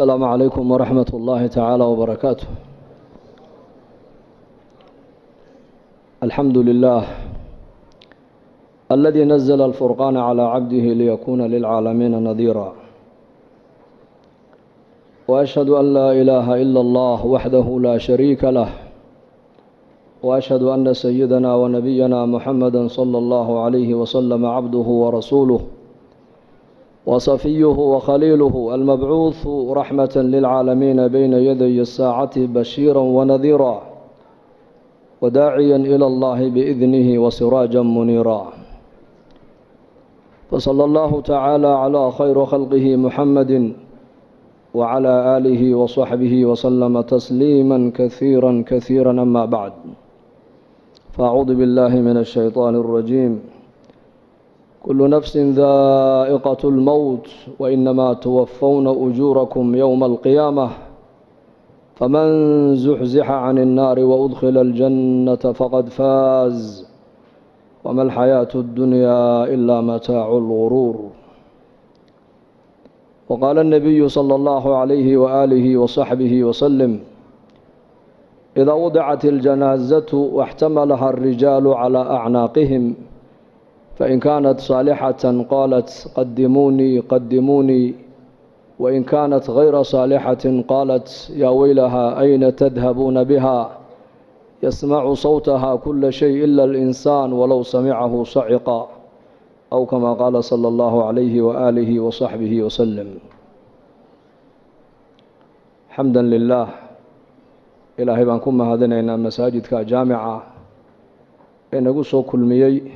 السلام عليكم ورحمة الله تعالى وبركاته. الحمد لله الذي نزل الفرقان على عبده ليكون للعالمين نذيرا، وأشهد أن لا إله إلا الله وحده لا شريك له، وأشهد أن سيدنا ونبينا محمدا صلى الله عليه وسلم عبده ورسوله وصفيه وخليله المبعوث رحمة للعالمين بين يدي الساعة بشيرا ونذيرا وداعيا إلى الله بإذنه وسراجا منيرا. فصلى الله تعالى على خير خلقه محمد وعلى آله وصحبه وسلم تسليما كثيرا كثيرا. أما بعد، فأعوذ بالله من الشيطان الرجيم. كل نفس ذائقة الموت وإنما توفون أجوركم يوم القيامة، فمن زحزح عن النار وأدخل الجنة فقد فاز، وما الحياة الدنيا إلا متاع الغرور. وقال النبي صلى الله عليه وآله وصحبه وسلم: إذا وضعت الجنازة واحتملها الرجال على أعناقهم، فإن كانت صالحة قالت قدموني قدموني، وإن كانت غير صالحة قالت يا ويلها أين تذهبون بها، يسمع صوتها كل شيء إلا الإنسان ولو سمعه صعقا، أو كما قال صلى الله عليه وآله وصحبه وسلم. حمدا لله، إلهي بانكم mahadinaynaa masaajidka jaamica ee nagu soo kulmiyey.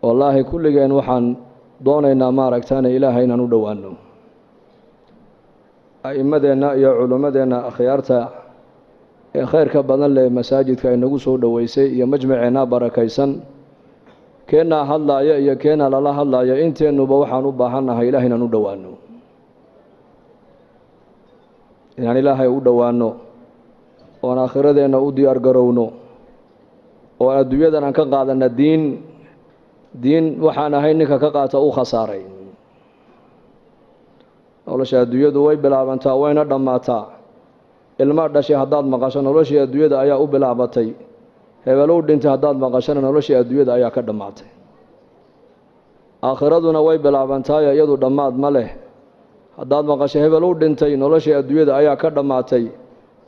wallaahi kulligeen waxaan doonaynaa maaragtaana ilaahay inaan u dhowaano. a'immadeenna iyo culimmadeenna akhyaarta ee khayrka badan leh masaajidka ay nagu soo dhoweysay iyo majmaceenna barakaysan, keennaa hadlaaya iyo keennaa lala hadlaaya, inteennuba waxaan u baahannahay ilahay inaan u dhowaano, inaan ilaahay u dhowaano, oon aakhiradeenna u diyaar garowno, oo adduunyadan aan ka qaadanna diin waxaan ahay ninka ka qaata u khasaaray. nolosha adduunyadu way bilaabantaa wayna dhammaataa. ilmaa dhashay haddaad maqasho noloshii adduunyada ayaa u bilaabatay. hebelow dhintay haddaad maqashona noloshii adduunyada ayaa ka dhammaatay. aakhiraduna way bilaabantaayo iyadu dhammaad ma leh. haddaad maqasho hebelow dhintay noloshii adduunyada ayaa ka dhammaatay,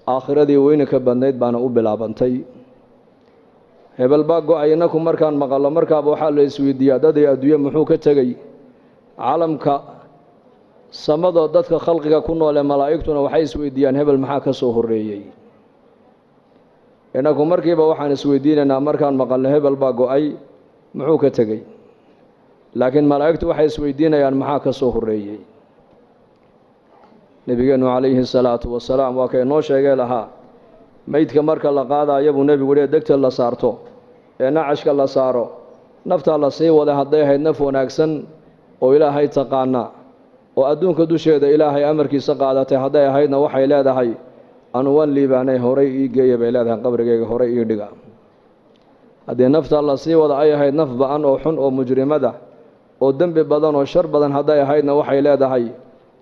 aakhiradii weyni ka badnayd baana u bilaabantay. hebel baa go-ay. innaku markaan maqallo markaaba waxaa la isweydiiyaa daday adduunye muxuu ka tegey. calamka samadoo dadka khalqiga ku noole malaa'igtuna waxay isweydiiyaan hebel maxaa ka soo horreeyey. innaku markiiba waxaan isweydiinaynaa markaan maqalno hebel baa go-ay muxuu ka tegey, laakiin malaa'igtu waxay isweydiinayaan maxaa ka soo horreeyey. nebigeennu calayhi salaatu wasalaam waa kay noo sheegee lahaa, meydka marka la qaadaayo buu nebigu yidhi degta la saarto ee nacashka la saaro, naftaa la sii waday hadday ahayd naf wanaagsan oo ilaahay taqaana oo adduunka dusheeda ilaahay amarkiisa qaadatay hadday ahaydna waxay leedahay anu waan liibaanay, horay ii geeya bay leedahay, qabrigayga horay ii dhiga. haddii naftaa la sii wada ay ahayd naf ba-an oo xun oo mujrimada oo dembi badan oo shar badan hadday ahaydna waxay leedahay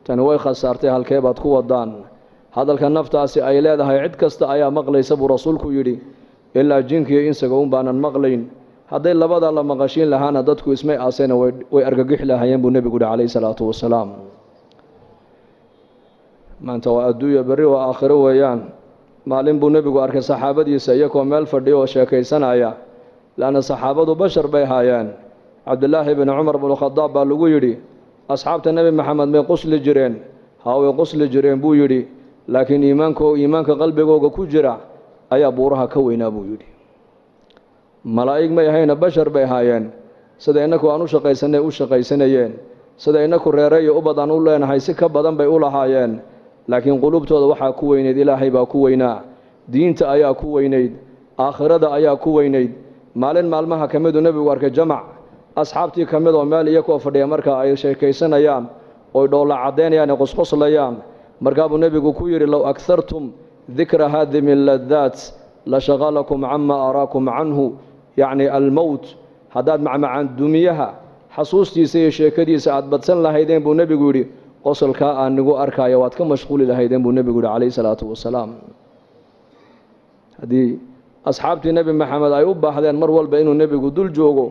tani way khasaartay, halkee baad ku wadaan. hadalka naftaasi ay leedahay cid kasta ayaa maqlaysa buu rasuulku yidhi, ilaa jinkiiyo insaga un baanan maqlayn. hadday labada la maqashiin lahaana dadku ismay aasayna way argagixi lahaayeen buu nebigu yihi calayhi salaatu wasalaam. maanta waa adduunya, berri waa aakhiro weeyaan. maalin buu nebigu arkay saxaabadiisa iyagoo meel fadhiya oo sheekaysanaya, laanna saxaabadu bashar bay haayeen. cabdilaahi bni cumar bnukhadaab baa lagu yidhi, asxaabta nebi maxamed may qusli jireen? haa, way qusli jireen buu yidhi, laakiin iimaanka qalbigooga ku jira ayaa buuraha ka weynaa buu yidhi. malaa'ig may ahayna bashar bay haayeen. sida innaku aan u shaqaysanay u shaqaysanayeen, sida innaku reere iyo ubad aan u leenahay si ka badan bay u lahaayeen, laakiin qulubtooda waxaa ku weynayd ilaahay baa ku weynaa, diinta ayaa ku weynayd, aakhirada ayaa ku weynayd. maalin maalmaha ka miduu nebigu arkay jamac asxaabtii ka mid oo meel iyakoo fadhiya marka ay sheekaysanayaan oy dhoolla caddaynayaan ee qosqoslayaan. markaa buu nebigu ku yidhi, low aghartum dikra haadimi ladaat la shaqalakum cama araakum canhu, yacni almowt. haddaad macmacaan dumiyaha xasuustiisa iyo sheekadiisa aad badsan lahaydeen buu nebigu yidhi qosolka aan nagu arkaayo waad ka mashquuli lahaydeen buu nabigu yiri calayhi salaatu wasalaam hadii asxaabtii nabi maxamed ay u baahdeen mar walba inuu nabigu dul joogo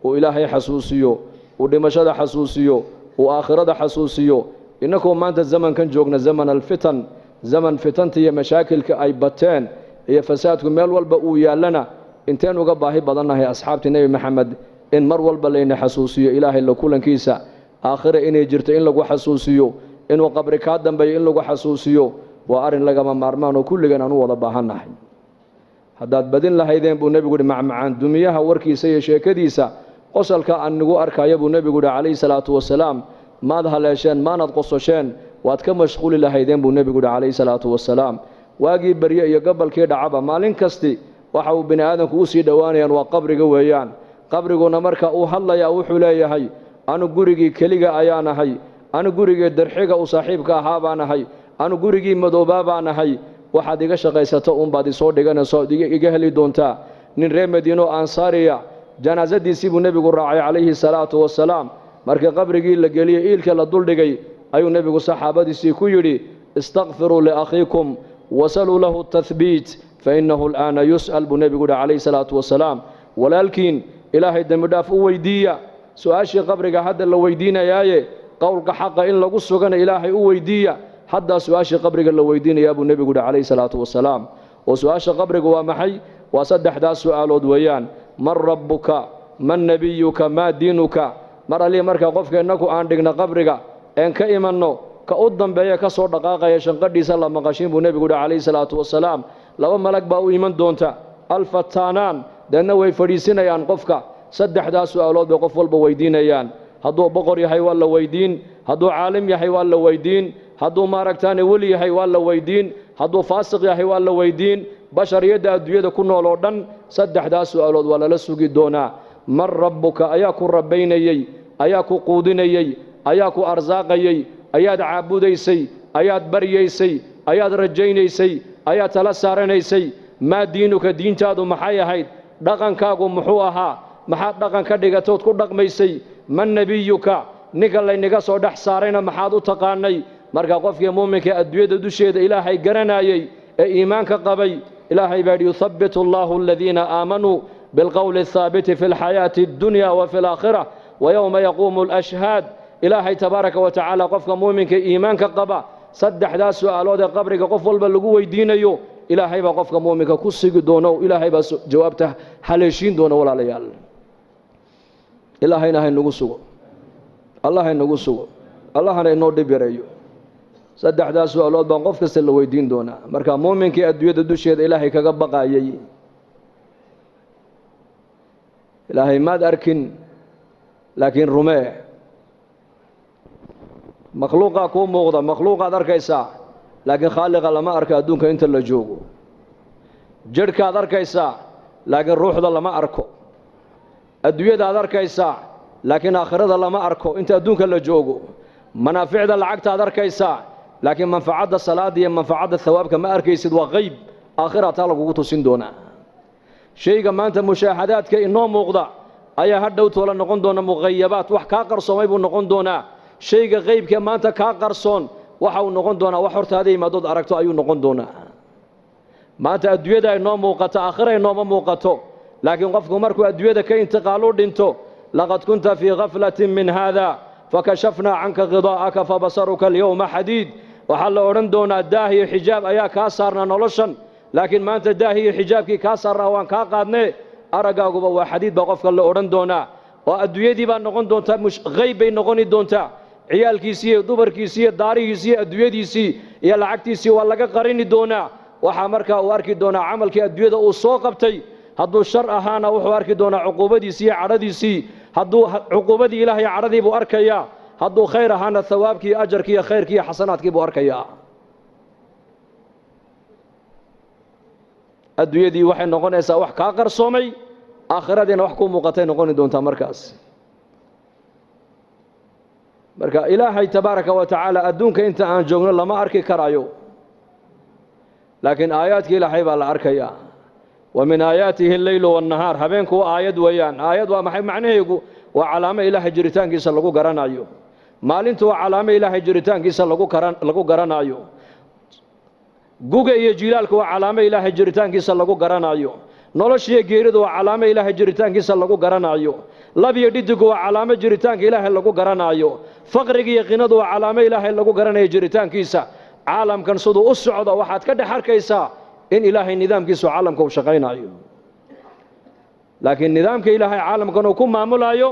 oo ilaahay xasuusiyo oo dhimashada xasuusiyo oo aakhirada xasuusiyo inakoo maanta zamankan joogna zaman alfitan zaman fitantii iyo mashaakilka ay bateen iyo fasaadku meel walba uu yaalana inteen uga baahi badannahay asxaabtii nabi maxamed in mar walba layna xasuusiyo ilaahay la kulankiisa aakhira inay jirto in lagu xasuusiyo inuu qabri ka dambeeyo in lagu xasuusiyo waa arin lagama maarmaan oo kulligan aan u wada baahannahay haddaad badin lahaydeen buu nabigu yiri macmacaan dumiyaha warkiisa iyo sheekadiisa qosolka aan nagu arkaayo buu nabigu yiri calayhi salaatu wasalaam maad haleesheen maanad qososheen waad ka mashquuli lahaydeen buu nabigu yiri calayhi salaatu wasalaam waagii barye iyo gobolkii dhacaba maalin kasti waxa uu bini aadamku u sii dhowaanayaan waa qabriga weeyaan qabriguna marka uu hadlayaa wuxuu leeyahay anu gurigii keliga ayaan ahay anu gurigii darxiga u saaxiibka ahaa baan ahay anu gurigii madoobaa baan ahay waxaad iga shaqaysato baad isoo dhiganayso iga heli doontaa nin reer madiino ansaariya janaasadiisii buu nabigu raacay calayhi salaatu wasalaam markii qabrigii la geliyay iilka la duldhigay ayuu nabigu saxaabadiisii ku yidhi istaqfiruu liakhiikum wasaluu lahu tathbiit fainahu al'aana yus'al buu nabigu yidhi calayhi salaatu wasalaam walaalkiin ilaahay dembi dhaaf u weydiiya su-aashii qabriga hadda la weydiinayaaye qowlka xaqa in lagu sugana ilaahay u weydiiya haddaa su-aashii qabriga la weydiinayaa buu nebigu yidhi calayhi salaatu wasalaam oo su-aasha qabriga waa maxay waa saddexdaas su-aalood weeyaan man rabbuka man nebiyuka maa diinuka mar allii markaa qofka innaku aan dhigna qabriga een ka imanno ka u dambeeya ka soo dhaqaaqaya shanqadhiisa la maqashin buu nebigu yidhi calayhi salaatu wasalaam laba malag baa u iman doonta alfataanaan deedna way fadhiisinayaan qofka saddexdaas su-aalood bay qof walba weydiinayaan hadduu boqor yahay waa la weydiin hadduu caalim yahay waa la weydiin hadduu maaragtaane weli yahay waa la weydiin hadduu faasiq yahay waa la weydiin bashariyadda adduunyada ku nool oo dhan saddexdaas su-aalood waa lala sugi doonaa man rabbuka ayaa ku rabbaynayey ayaa ku quudinayey ayaa ku arsaaqayey ayaad caabudaysay ayaad baryaysay ayaad rajaynaysay ayaad tala saaranaysay maa diinuka diintaadu maxay ahayd dhaqankaagu muxuu ahaa maxaad dhaqan ka dhigatood ku dhaqmaysay man nebiyuka ninka laynaga soo dhex saarayna maxaad u taqaanay marka qofkii muuminka adduunyada dusheeda ilaahay garanayay ee iimaanka qabay ilaahay baa yidhi yuthabbitu allahu aladiina aamanuu bilqowli athaabiti fi lxayaati addunya wa fi alaakhira wayowma yaquumu alashhaad ilaahay tabaaraka wa tacaala qofka muuminka iimaanka qaba saddexdaas su-aalood ee qabriga qof walba lagu weydiinayo ilaahay baa qofka muuminka ku sigi doono ilaahay baa jawaabta haleeshiin doona walaalayaal ilaahayna haynagu sugo allah haynagu sugo allahna inoo dhib yareeyo saddexdaas su-aalood baan qof kasta la weydiin doonaa marka muuminkii adduunyada dusheeda ilaahay kaga baqaayay ilaahay maad arkin laakiin rumee makhluuqaa kuu muuqda makhluuqaad arkaysaa laakiin khaaliqa lama arka adduunka inta la joogo jidhkaad arkaysaa laakiin ruuxda lama arko adduunyadaad arkaysaa laakiin aakhirada lama arko inta adduunka la joogo manaaficda lacagtaad arkaysaa laakiin manfacadda salaada iyo manfacadda thawaabka ma arkaysid waa qayb aakhira taa lagugu tusin doonaa shayga maanta mushaahadaadka inoo muuqda ayaa hadhow toola noqon doona muqayabaat wax kaa qarsoomay buu noqon doonaa shayga qaybka maanta kaa qarsoon waxa uu noqon doonaa wax hortaada imaadood aragto ayuu noqon doonaa maanta adduunyada ay noo muuqato aakhira ay nooma muuqato laakiin qofku markuu adduunyada ka intiqaalu dhinto laqad kunta fii ghaflatin min haada fakashafnaa canka ghidaa'aka fabasaruka alyawma xadiid waxaa la odhan doonaa daah iyo xijaab ayaa kaa saarnaa noloshan laakiin maanta daah iyo xijaabkii kaa saarnaa waan kaa qaadnee araggaaguba waa xadiid baa qofka la odhan doonaa oo adduunyadii baa noqon doontaa qayb bay noqoni doontaa ciyaalkiisii iyo dumarkiisii iyo daarihiisii iyo adduunyadiisii iyo lacagtiisii waa laga qarini doonaa waxaa markaa uu arki doonaa camalkii adduunyada uu soo qabtay hadduu shar ahaana wuxuu arki doonaa cuquubadiisii iyo cadhadiisii hadduu cuquubadii ilaahay cadhadii buu arkayaa hadduu khayr ahaana thawaabkii iyo ajarkii iyo khayrkii iyo xasanaadkii buu arkayaa adduunyadii waxay noqonaysaa wax kaa qarsoomay aakhiradiina wax ku muuqatay noqoni doontaa markaas marka ilaahay tabaaraka wa tacaala adduunka inta aan joogno lama arki karayo laakiin aayaadkii ilaahay baa la arkayaa wa min aayaatihi alleylu waannahaar habeenku waa aayad weeyaan aayad waa maxay macnaheegu waa calaamo ilaahay jiritaankiisa lagu garanayo maalintu waa calaamo ilaahay jiritaankiisa lagu garanayo guga iyo jiilaalku waa calaamo ilaahay jiritaankiisa lagu garanayo noloshiyo geeridu waa calaamo ilaahay jiritaankiisa lagu garanayo lab iyo dhidigu waa calaamo jiritaanka ilaahay lagu garanayo faqriga iyo qinadu waa calaamo ilaahay lagu garanayo jiritaankiisa caalamkan siduu u socdo waxaad ka dhex arkaysaa in ilaahay nidaamkiisu caalamka u shaqaynayo laakiin nidaamka ilaahay caalamkan uu ku maamulayo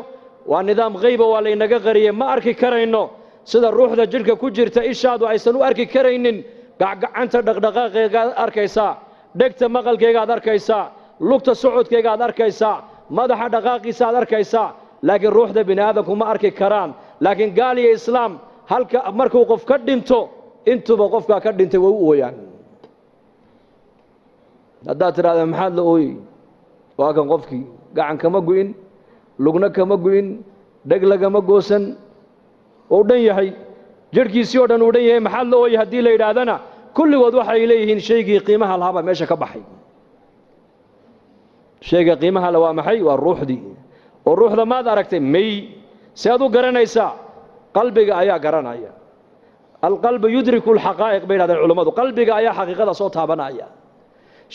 waa nidaam qayba waa laynaga qariyay ma arki karayno sida ruuxda jidhka ku jirta ishaadu aysan u arki karaynin gacanta dhaqdhaqaaqeega aad arkaysaa dhegta maqalkeega aad arkaysaa lugta socodkeega aad arkaysaa madaxa dhaqaaqiisa aad arkaysaa laakiin ruuxda bini aadamku ma arki karaan laakiin gaal iyo islaam halka markuu qof ka dhinto intuba qofka ka dhintay way u ooyaan haddaad tiraahdo maxaad la ooyey waa kan qofkii gacan kama gu'in lugna kama gu'in dheg lagama goosan oo dhan yahay jirhkiisii oo dhan uu dhan yahay maxaad la ooyey haddii la yidhaahdana kulligood waxay leeyihiin shaygii qiimaha lahaa baa meesha ka baxay shayga qiimaha la waa maxay waa ruuxdii oo ruuxda maad aragtay may si aad u garanaysaa qalbiga ayaa garanaya alqalbu yudriku alxaqaa'iq bay yidhahdeen culammadu qalbiga ayaa xaqiiqada soo taabanaya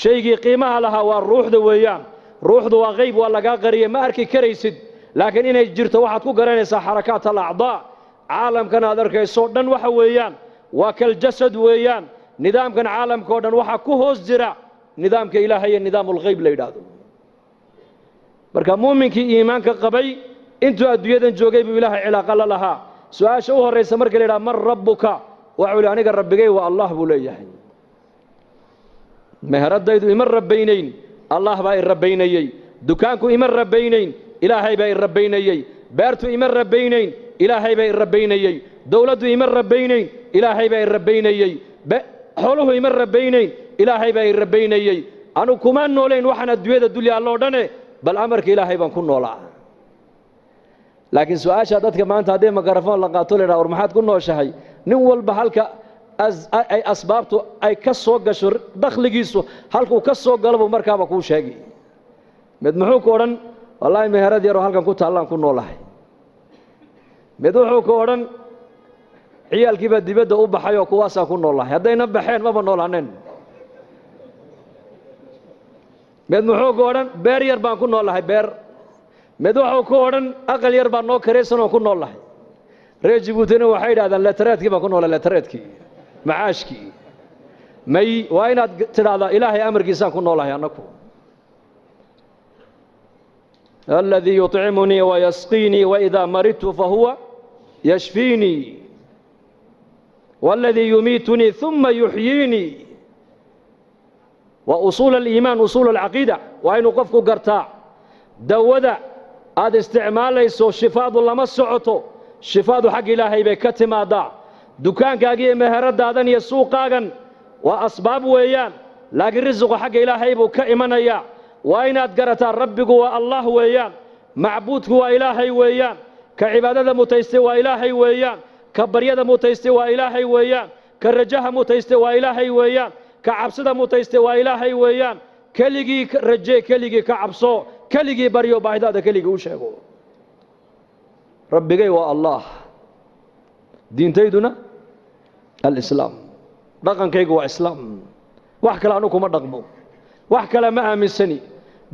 shaygii qiimaha lahaa waa ruuxda weeyaan ruuxdu waa qayb waa lagaa qariyay ma arki karaysid laakiin inay jirto waxaad ku garanaysaa xarakaat alacdaa caalamkan aad arkayso dhan waxa weeyaan waa kaljasad weeyaan nidaamkan caalamka oo dhan waxaa ku hoos jira nidaamka ilaahay iyo nidaamulghayb la yidhaahdo marka muuminkii iimaanka qabay intuu adduunyadan joogay buu ilaahay cilaaqa la lahaa su-aasha u horraysa marka la yidhaha man rabbuka waxuu yidhi aniga rabbigay waa allah buu leeyahay meheradaydu ima rabbaynayn allah baa i rabbaynayey dukaanku ima rabbaynayn ilaahay baa i rabbaynayey beertu ima rabbaynayn ilaahay baa i rabbaynayey dowladdu ima rabbaynayn ilaahay baa i rabbaynayey xooluhu ima rabbaynayn ilaahay baa i rabbaynayey anu kuma noolayn waxaan adduunyada dul yaalloo dhane bal amarka ilaahay baan ku noolaa laakiin su-aasha dadka maanta haddii mikrafoon la qaato la yidhaha war maxaad ku nooshahay nin walba halka ay asbaabtu ay ka soo gasho dakhligiisu halkuu ka soo galo buu markaaba kuu sheegi mid muxuu ku odhan wallaahi meherad yaroo halkan ku taallaan ku noolahay mid wuxuu ku odhan ciyaalkiibaa dibadda u baxay oo kuwaasaan ku noolahay haddayna baxeen maba noolaaneen mid muxuu ku odhan beer yar baan ku noolahay beer mid wuxuu ku odhan aqal yar baan noo karaysan oon ku noolahay reer jibuutina waxay yidhahdaan letaraadkii baan ku noolay letaraadkii macaashkii may waa inaad tidhaahdaa ilaahay amarkiisaan ku noolahay annaku aladii yuطcimunii wayasqiinii waidaa maridtu fahuwa yashfiinii waladii yumiitunii ثuma yuxyiinii waa usuul aliimaan usuul alcaqiida waa inuu qofku gartaa dawada aad isticmaalayso shifaadu lama socoto shifaadu xagga ilaahay bay ka timaadaa dukaankaaga iyo meheradaadan iyo suuqaagan waa asbaab weeyaan laakiin risiqu xagga ilaahay buu ka imanayaa waa inaad garataa rabbigu waa allah weeyaan macbuudku waa ilaahay weeyaan ka cibaadada mutaystay waa ilaahay weeyaan ka baryada mutaystay waa ilaahay weeyaan ka rajaha mutaystay waa ilaahay weeyaan ka cabsida mutaystay waa ilaahay weeyaan keligii rajee keligii ka cabso keligii baryo baahidaada keligii u sheego rabbigay waa allah diintayduna alislaam dhaqankaygu waa islaam wax kale anu kuma dhaqmo wax kale ma aaminsani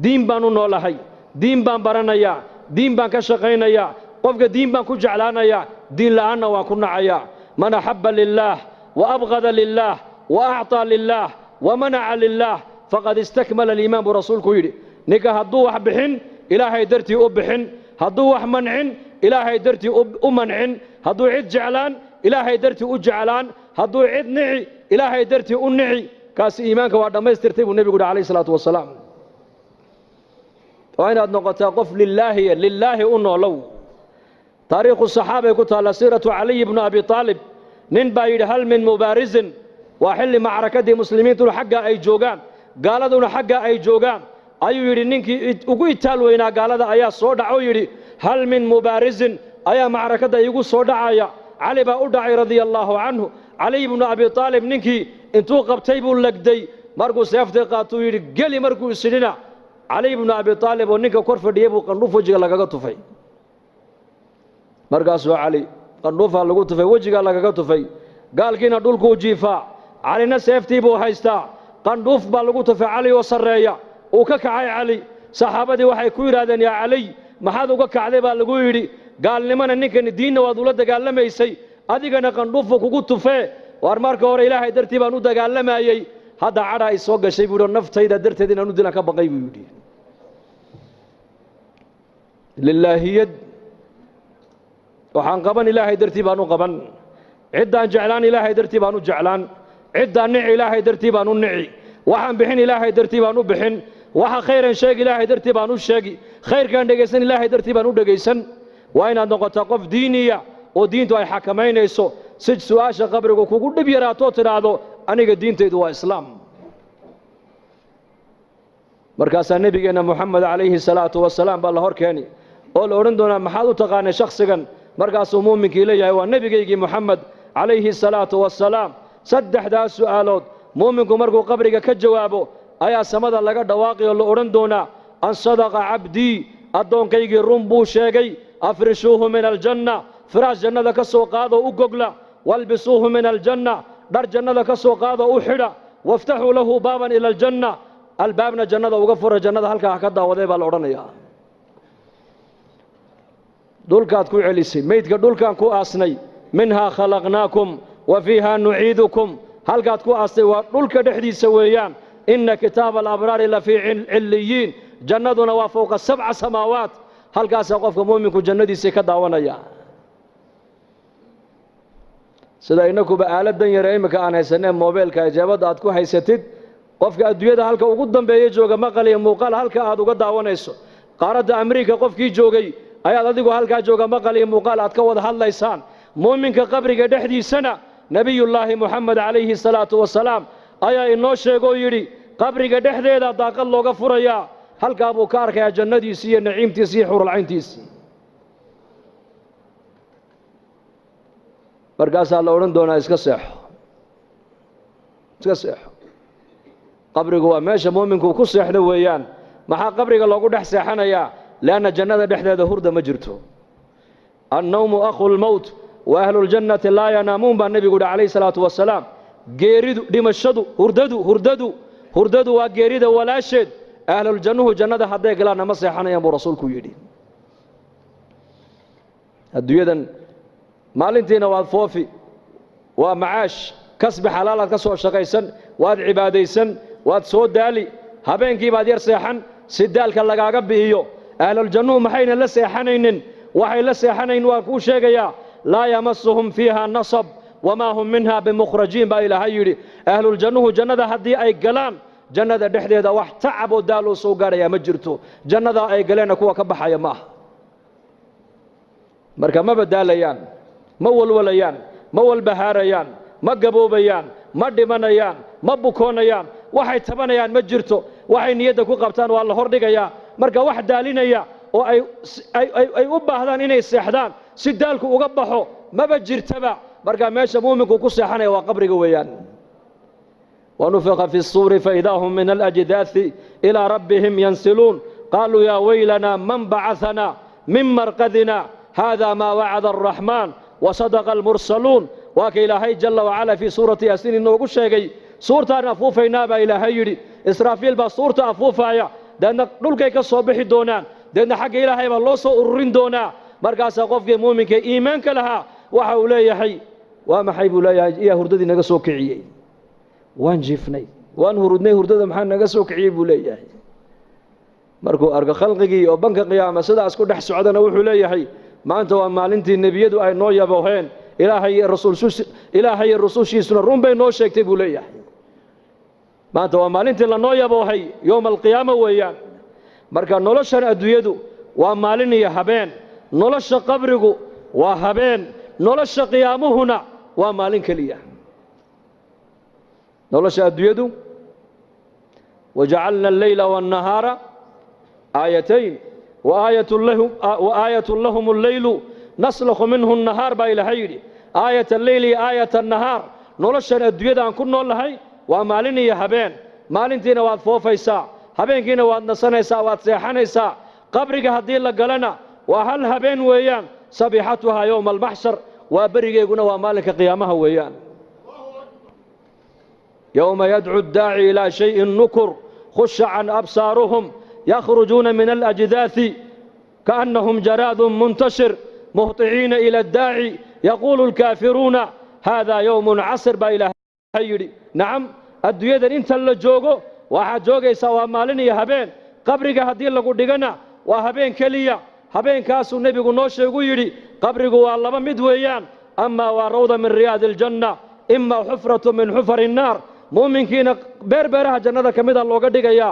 diin baan u noolahay diin baan baranayaa diin baan ka shaqaynayaa qofka diin baan ku jeclaanayaa diin la'aanna waan ku nacayaa man axabba lilaah wa abqada lilaah wa acطaa lilaah wa manaca lilaah faqad istakmala aliimaan buu rasuulku yidhi ninka hadduu wax bixin ilaahay dartii u bixin hadduu wax mancin ilaahay dartii u mancin hadduu cid jeclaan ilaahay dartii u jeclaan hadduu cid nici ilaahay dartii u nici kaasi iimaanka waa dhammaystirtay buu nebigu yidhi calayhi salaatu wasalaam waa inaad noqotaa qof lilaahi u noolow taariikhu saxaabay ku taalla siiratu caliy ibnu abi aalib nin baa yidhi hal min mubaarisin waa xilli macrakadii muslimiintuna xaggaa ay joogaan gaaladuna xaggaa ay joogaan ayuu yidhi ninkii ugu itaal weynaa gaalada ayaa soo dhaco yidhi hal min mubaarisin ayaa macrakadda iigu soo dhacaya cali baa u dhacay radia allaahu canhu caliy ibnu abi aalib ninkii intuu qabtay buu legday markuu seeftay qaatuu yidhi geli markuu isidhina caliy ibnu abi aalib oo ninka kor fadhiyey buu qandhuuf wejiga lagaga tufay markaasuu cali qandhuufaa lagu tufay wejigaa lagaga tufay gaalkiina dhulkuu jiifaa calina seeftii buu haystaa qandhuuf baa lagu tufay cali oo sarreeya uu ka kacay cali saxaabadii waxay ku yidhaahdeen yaa caliy maxaad uga kacday baa lagu yidhi gaalnimana ninkani diinna waad ula dagaalamaysay adigana qandhuufu kugu tufee waar marka hore ilaahay dartii baan u dagaalamayey hadda cadhaa ay soo gashay buu yidhi naftayda darteed inaan u dilan ka baqay buu yidhi lillaahiyad waxaan qaban ilaahay dartii baan u qaban ciddaan jeclaan ilaahay dartii baan u jeclaan ciddaan nici ilaahay dartii baan u nici waxaan bixin ilaahay dartii baan u bixin waxa khayran sheegi ilaahay dartii baan u sheegi khayrkaan dhegaysan ilaahay dartii baan u dhegaysan waa inaad noqotaa qof diiniya oo diintu ay xakamaynayso si su'aasha qabrigu kugu dhib yaraatoo tidhaahdo aniga diintaydu waa islaam markaasaa nebigeenna moxamed calayhi salaatu wasalaam baa la hor keeni oo la odhan doonaa maxaad u taqaanay shakhsigan markaasuu muuminkii leeyahay waa nebigaygii moxamed calayhi salaatu wasalaam saddexdaas su'aalood muuminku markuu qabriga ka jawaabo ayaa samada laga dhawaaqi oo la odhan doonaa an sadaqa cabdii addoonkaygii run buu sheegay afrishuuhu min aljanna firaash jannada ka soo qaadoo u gogla walbisuuhu min aljanna dhar jannada ka soo qaadoo u xidha waftaxuu lahu baaban ila aljanna albaabna jannada uga fura jannada halkaa ha ka daawadee baa la odhanayaa dhulkaad ku celisay meydka dhulkaan ku aasnay minhaa khalaqnaakum wa fiihaa nuciidukum halkaad ku aastay waa dhulka dhexdiisa weeyaan inna kitaaba alabraari la fii cilliyiin jannaduna waa fowqa 7 samaawaat halkaasaa qofka muuminku jannadiisii ka daawanaya sida inakuba aaladan yare imika aan haysanee moobeelka ijaabadda aad ku haysatid qofka adduunyada halka ugu dambeeya jooga maqal iyo muuqaal halka aad uga daawanayso qaaradda Ameerika qofkii joogay ayaad adigu halkaa jooga maqal iyo muuqaal aad ka wada hadlaysaan muuminka qabriga dhexdiisana nabiyullaahi moxamed calayhi salaatu wasalaam ayaa inoo sheegoo yidhi qabriga dhexdeeda daaqad looga furayaa halkaa buu ka arkayaa jannadiisii iyo naciimtiisii iyo xurulcayntiisii markaasaa la odhan doonaa iska seexo qabrigu waa meesha muuminku ku seexdo weeyaan maxaa qabriga loogu dhex seexanayaa leanna jannada dhexdeeda hurda ma jirto annawmu akhu lmowt wa ahluljannati laa yanaamuun baa nebigu yidhi calayhi salaatu wasalaam geeridu dhimashadu hurdadu waa geerida walaasheed ahluljannuhu jannada hadday galaanna ma seexanayaan buu rasuulku yidhi adduunyadan maalintiina waad foofi waa macaash kasbi xalaalaad ka soo shaqaysan waad cibaadaysan waad soo daali habeenkii baad yar seexan si daalka lagaaga bi'iyo ahluljannuhu maxayna la seexanaynin waxay la seexanayn waan kuu sheegayaa laa yamasuhum fiiha nasab wamaa hum minha bimukhrajiin baa ilaahay yidhi ahluljannuhu jannada haddii ay galaan jannada dhexdeeda wax tacab oo daal oo soo gaadhayaa ma jirto jannada ay galeenna kuwa ka baxaya ma aha marka ma badaalayaan ma walwalayaan ma walbahaarayaan ma gaboobayaan ma dhimanayaan ma bukoonayaan waxay tabanayaan ma jirto waxay niyadda ku qabtaan waa la hordhigayaa marka wax daalinaya oo ay u baahdaan inay seexdaan si daalku uga baxo maba jirtaba marka meesha muuminku ku seexanaya waa qabriga weeyaan ونفخ في الصور فإذا هم من الأجداث إلى ربهم ينسلون قالوا يا ويلنا من بعثنا من مرقدنا هذا ما وعد الرحمن وصدق المرسلون وك إلهي جل وعلا في سورة ياسين إنه قل شيء سورة أفوفينا با إلهي إسرافيل با سورة أفوفايا لأن نلقى كالصبح دونان لأن حق إلهي ما الله سأرين دونا مركز قفك مؤمنك إيمانك لها وحولي حي وما حيب لا يا هرددي نقصو كعيي waan jiifnay waan hurudnay hurdada maxaa naga soo kiciyay buu leeyahay markuu arko khalqigii oo banka qiyaama sidaas ku dhex socdana wuxuu leeyahay maanta waa maalintii nebiyadu ay noo yabooheen ilaahay iyo rasuushiisuna run bay noo sheegtay buu leeyahay maanta waa maalintii la noo yaboohay yowma alqiyaama weeyaan marka noloshan adduunyadu waa maalin iyo habeen nolosha qabrigu waa habeen nolosha qiyaamuhuna waa maalin keliya نولش أدويدو وجعلنا الليل والنهار آيتين وآية لهم الليل نسلخ منه النهار بايل هيري آية الليل آية النهار نولش أدويدا عن كل نول هاي ومالين يا هبين مالين تينا واد فوفيسا هبين كينا واد نسانيسا واد سيحانيسا قبرك هدي لقلنا وهل هبين ويان صبيحتها يوم المحشر وبرجينا ومالك قيامها ويان يوم يدعو الداعي إلى شيء نكر خش عن أبصارهم يخرجون من الأجداث كأنهم جراد منتشر مهطعين إلى الداعي يقول الكافرون هذا يوم عسر بإله هيري نعم الدنيا انت اللي جوجو واحد جوجي سوا مالني هبين قبرك هدي لقو دغنا وهبين كليا هبين كاسو النبي نو شيغو يري قبرك waa laba mid weeyaan ama waa rawda min riyaad aljanna imma hufratu min hufar النار muuminkiina beerberaha jannada kamida looga dhigaya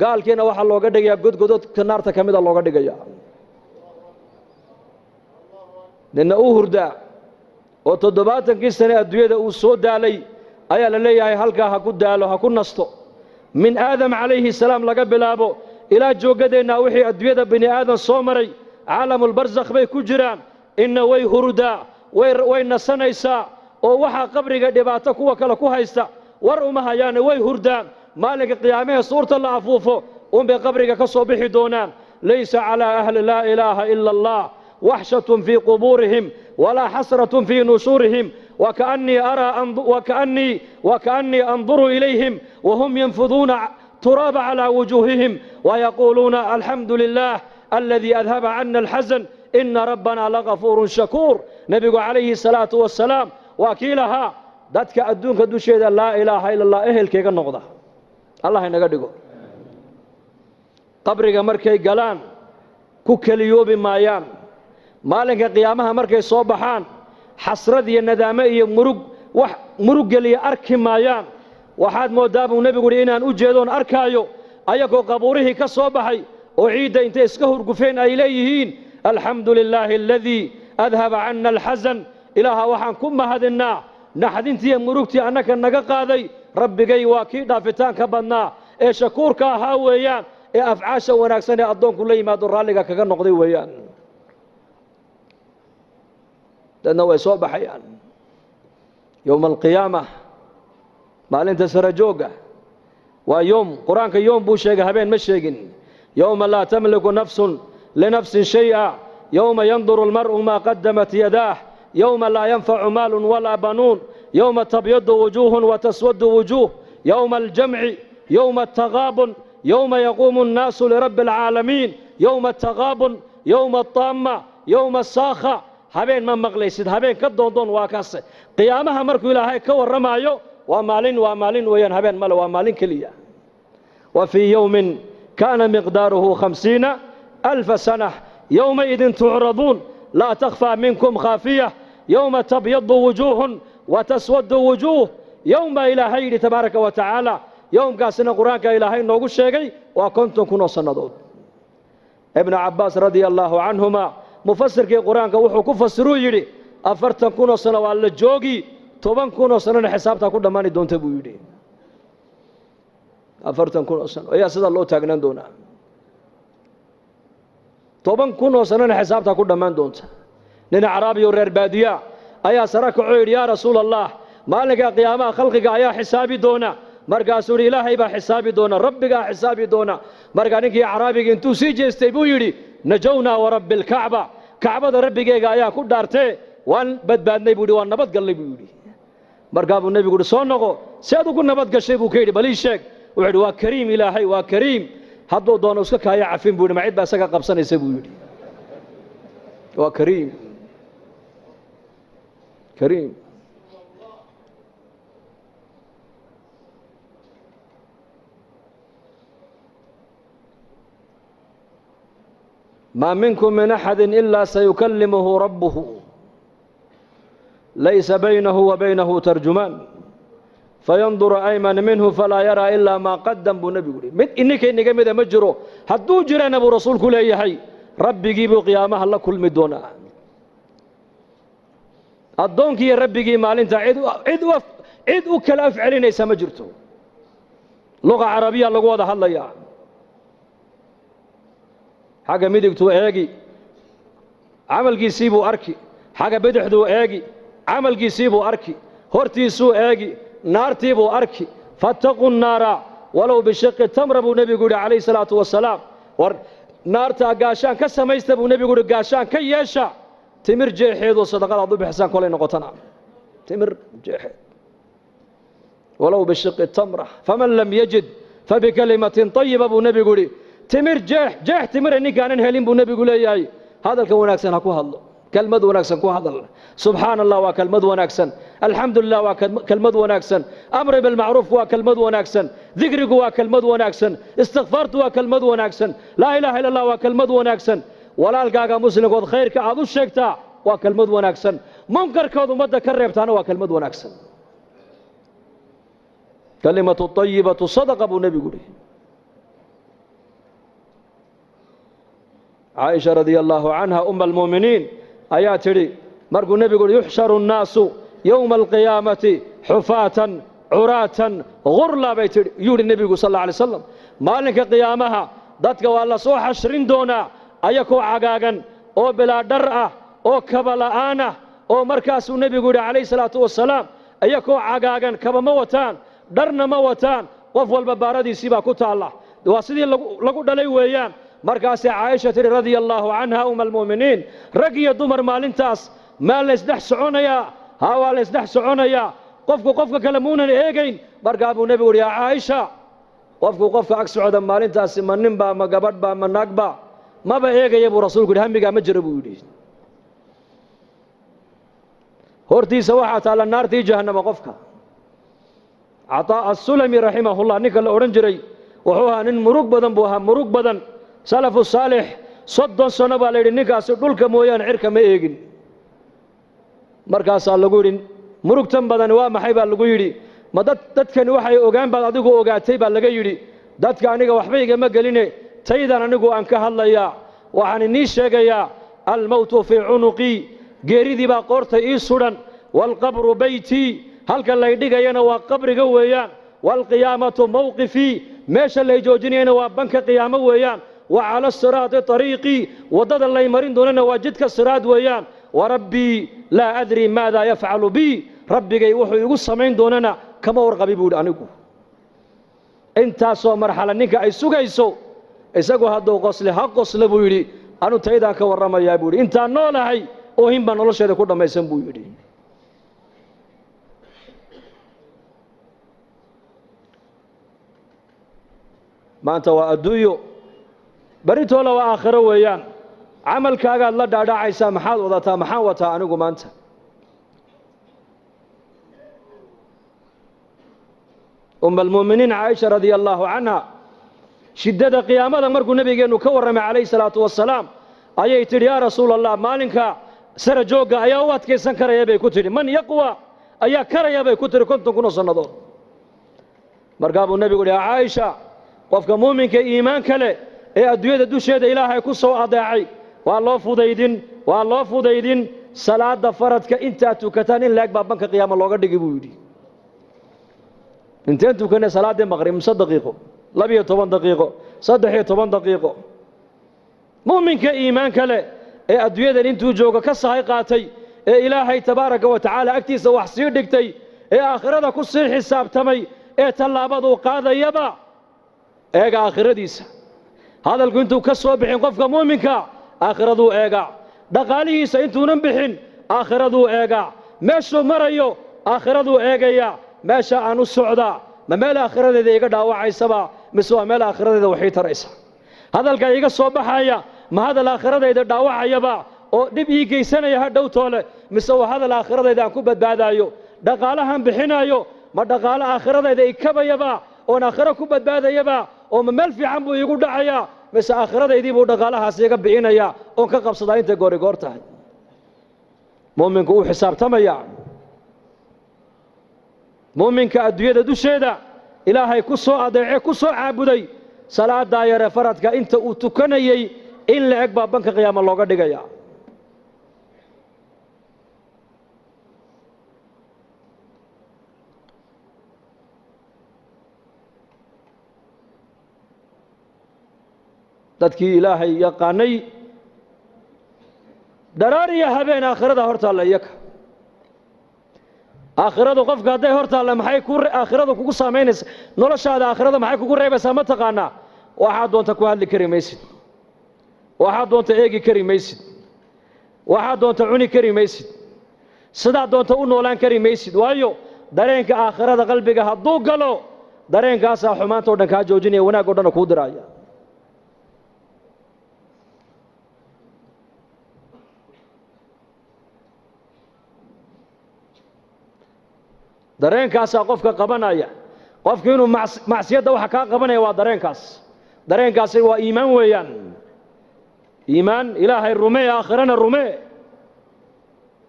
gaalkiina waxa looga dhigaya godgododka naarta kamida looga dhigaya nina uu hurda oo 70 sano adduunyada uu soo daalay ayaa la leeyahay halka ha ku daalo ha ku nasto min aadam alayhi salaam laga bilaabo ila joogadeena wixii adduunyada bini aadan soo maray caalamul barzakh bay ku jiraan inna way hurda way nasanaysa oo waxa qabriga dhibaato kuwa kale ku haysta war uma hayaan way hurdaan maalinka qiyaamaha suurta la afuufo bay qabriga ka soo bixi doonaan laysa ala ahli la ilaha illa allah وحشة في قبورهم ولا حسرة في نشورهم وكأني أنظر إليهم وهم ينفضون تراب على وجوههم ويقولون الحمد لله الذي أذهب عنا الحزن إن ربنا لغفور شكور نبي عليه الصلاة والسلام وكيلها ذاتك أدونك دوشيد لا إله إلا الله إهل كيغا النقضة الله ينقدقو قبرك مركي قلان كوكليوب مايان maalinka qiyaamaha markay soo baxaan xasrad iyo nadaamo iyo murug galiya arki maayaan waxaad moodaa buu nabigu inaan u jeedoon arkaayo ayagoo qabuurihii ka soo baxay oo ciidda intay iska hurgufeen ay leeyihiin alxamdulilaahi alladii adhaba canna alxasan ilaaha waxaan ku mahadinaa naxdintiiyo murugtii annaka naga qaaday rabbigay waa kii dhaafitaanka badnaa ee shakuurka ahaa weeyaan ee afcaasha wanaagsan ee addoonku la yimaado raalliga kaga noqday weeyaan لأنه ويسوء بحيان يوم القيامة مالين تسرجوغا ويوم قرآن يوم بوشيغا هبين مشيغن يوم لا تملك نفس لنفس شيئا يوم ينظر المرء ما قدمت يداه يوم لا ينفع مال ولا بنون يوم تبيض وجوه وتسود وجوه يوم الجمع يوم التغابن يوم يقوم الناس لرب العالمين يوم التغابن يوم الطامة يوم الصاخة habeen ma maqlaysid habeen ka doondoon waa kaas qiyaamaha markuu ilaahay ka warramaayo waa maalin weeyaan habeen male waa maalin kaliya wa fi yawmin kana miqdaruhu 50000 sana yawma idin tu'radun la takhfa minkum khafiyah yawma tabyaddu wujuhun wa taswaddu wujuh yawma ilaahay tabaaraka wa ta'ala yawmkaasina quraanka ilaahay noogu sheegay waa 50 sanadood ibn abbas radiyallahu anhuma مفسر كي قرآن كوحو كفسروا يدي 40 سنة ولا جوجي 10 سنة حسابتها كل ماني دون تبو يدي 40 سنة يا سيد الله تاجنان دونا 10 سنة حسابتها كل مان دون نين عربي ورير بادية أيا سرك عير يا رسول الله ما لقى قيامة خلقك يا حسابي دونا مرقا سوري إلهي با حسابي دونا ربك حسابي دونا مرقا نكي عربي انتو سيجي استيبو يدي نجونا ورب الكعبة كعبة ربك يا كل دارته وان بدبادني بودي وان نبض قلبي بودي مرقا ابو النبي يقول صونغو سيادو كل نبض قشي بو كيدي بلي شيك وعد وا كريم إلهي وا كريم هدو دون اسكا يا عفين بودي ما عيد با سكا قبسن يسبو يدي وا كريم كريم ما منكم من أحد إلا سيكلمه ربه ليس بينه وبينه ترجمان فينظر أيمن منه فلا يرى إلا ما قدم بنبي إنك ماذا مجرو هدو جرى نبو رسول كل أي ربي جيبوا قيامها الله كل مدونا الدونك يا ربي جي مالين عيد وكلا فعلين ليس مجرته لغة عربية لغة واضح الله يا حاجة ميدكتو ايجي عمل جيسيبو اركي حاجة بدحدو ايجي عمل جيسيبو اركي هورتيسو ايجي نارتيبو اركي فاتقوا النار ولو بشق التمر ابو نبي يقول عليه الصلاة والسلام نارتا قاشان كسميست ابو نبي يقول قاشان كيشا timir jeexeed oo sadaqada aad u bixisaan kolay noqotana timir jeexeed walow bishiqi tamra faman lam yajid fabikalimatin طayiba buu nebigu yidhi timir jeex timira ninkaanan helin buu nebigu leeyahay hadalkan wanaagsan ha ku hadlo kelmad wanaagsan ku hadal subxaana allah waa kelmad wanaagsan alxamdu lilah waa kelmad wanaagsan amri bilmacruuf waa kelmad wanaagsan dikrigu waa kelmad wanaagsan istikfaartu waa kelmad wanaagsan laa ilaaha illa allah waa kelmad wanaagsan walaalkaaga muslimkood khayrka aad u sheegtaa waa kelmad wanaagsan munkarkood ummadda ka reebtaana waa kelmad wanaagsan kalimatu طayibatu sadaqa buu nebigu yidhi caaisha radia allaahu canha uma almu'miniin ayaa tidhi markuu nebigu yidhi yuxsharu nnaasu yowma alqiyaamati xufaatan curaatan gurla bay tidhi yuu yidhi nebigu sal alla alay slam maalinka qiyaamaha dadka waa la soo xashrin doonaa ayakoo cagaagan oo bilaa dhar ah oo kaba la'aan ah oo markaasuu nebigu yidhi calayhi salaatu wasalaam ayakoo cagaagan kaba ma wataan dharna ma wataan qof walba baaradiisii baa ku taalla waa sidii lagu dhalay weeyaan markaasay caaisha tidhi radia allaahu canha uma almu'miniin rag iyo dumar maalintaas maa laysdhex soconayaa haa waa laysdhex soconayaa qofku qofka kale muunan eegayn markaa buu nebigu yidhi yaa caaisha qofku qofka ag socda maalintaasi ma ninbaa ma gabadhbaa ma naagba maba eegaya buu rasuulku yidhi hamigaa ma jira buu yidhi hortiisa waxaa taalla naartii jahannama qofka cataa asulami raximahullah ninka la odhan jiray wuxuu ahaa nin murug badan buu ahaa murug badan salafu saalix 30 sano baa la yidhi ninkaasi dhulka mooyaane cirka ma eegin markaasaa lagu yidhi murugtan badan waa maxay baa lagu yidhi ma dadkani waxay ogaan baad adigu ogaatay baa laga yidhi dadka aniga waxba igama geline taydan anigu aan ka hadlayaa waxaan inii sheegayaa almowtu fii cunuqii geeridii baa qoorta ii sudhan waalqabru beytii halka lay dhigayana waa qabriga weeyaan waalqiyaamatu mawqifii meesha lay joojinayana waa banka qiyaamo weeyaan وعلى الصراط طريقي وضد الله يمرين دوننا وجدك الصراط ويان وربي لا أدري ماذا يفعل بي ربي جاي وحي يقول سمعين دوننا كما ورقبي بود عنكو انت سو مرحلة نيكا اي سوغا يسو اساقو هادو قصلي ها قصلي بويري انو تايدا كورما يا بوري انت نولا هاي اوهين بان الله شهده كودا ميسان بويري ما انت وادويو بريتولا وآخره ويان عمل كاغا الله دادا عيسى محاد وضاتا محان وطا عنقو مانتا أم المؤمنين عائشة رضي الله عنها شدد قيامة مركو نبي جنو كورم عليه الصلاة والسلام أي تري يا رسول الله مالنك سرجوغا أيا وات كيسان كرا يبي كتري من يقوى أيا كرا يبي كتري كنتم كنو صندور مرقابو النبي يقول يا عائشة وفك مؤمنك إيمان كله ee adduunyada dusheeda ilaahay ku soo adeecay waa loo fudaydin salaada faradka inta tukataan in laag baabanka qiyaamo looga dhigi buu yidhi inteen tukanay salaadii maqrib 3 daqiiqo 12 daqiiqo 13 daqiiqo muuminka iimaan kale ee adduunyada intuu joogo ka sahay qaatay ee ilaahay tabaaraka wa tacaala agtiisa wax sii dhigtay ee aakhirada ku sii xisaabtamay ee tallaabadu qaadayaba eega aakhiradiisa hadalku intuu ka soo bixin qofka muuminka aakhiradu eega dhaqaalihiisa intuunan bixin aakhiradu eega meeshuu marayo aakhiradu eegaya meesha aan u socdaa ma meel aakhiradeeda iga dhaawacaysaba mise waa meel aakhiradeeda waxay taraysa hadalka iga soo baxaya ma hadal aakhiradeeda dhaawacayaba oo dib ii geysanaya hadhow toole mise waa hadal aakhiradeeda aan ku badbaadayo dhaqaalahan bixinayo ma dhaqaale aakhiradeeda ikabayaba oon aakhiro ku badbaadayaba oo ma meel fiican buu iigu dhacayaa mise aakhiradaydii buu dhaqaalahaas iga bixinayaa oon ka qabsadaa intay goorigoor tahay mu'minku uu xisaabtamaya mu'minka adduunyada dusheeda ilaahay ku soo adeecay ku soo caabuday salaada yare faradka inta uu tukanayay in la eg baa banka qiyaamo looga dhigaya dadkii ilaahay yaqaanay daraariya habeen aakhirada hortaalla iyaka aakhiradu qofka hadday hortaalla maxay aakhiradu kugu saamaynaysaa noloshaada aakhirada maxay kugu reebaysaa ma taqaanaa waxaad doonta ku hadli kari maysid waxaad doonta eegi kari maysid waxaad doonta cuni kari maysid sidaad doonta u noolaan kari maysid waayo dareenka aakhirada qalbiga hadduu galo dareenkaasaa xumaanta oo dhan kaa joojinaya wanaag oo dhan kuu diraya dareenkaasaa qofka qabanaya qofku inuu macsiyadda waxa kaa qabanaya waa dareenkaasi waa iimaan weeyaan iimaan ilaahay rumee aakhirana rumee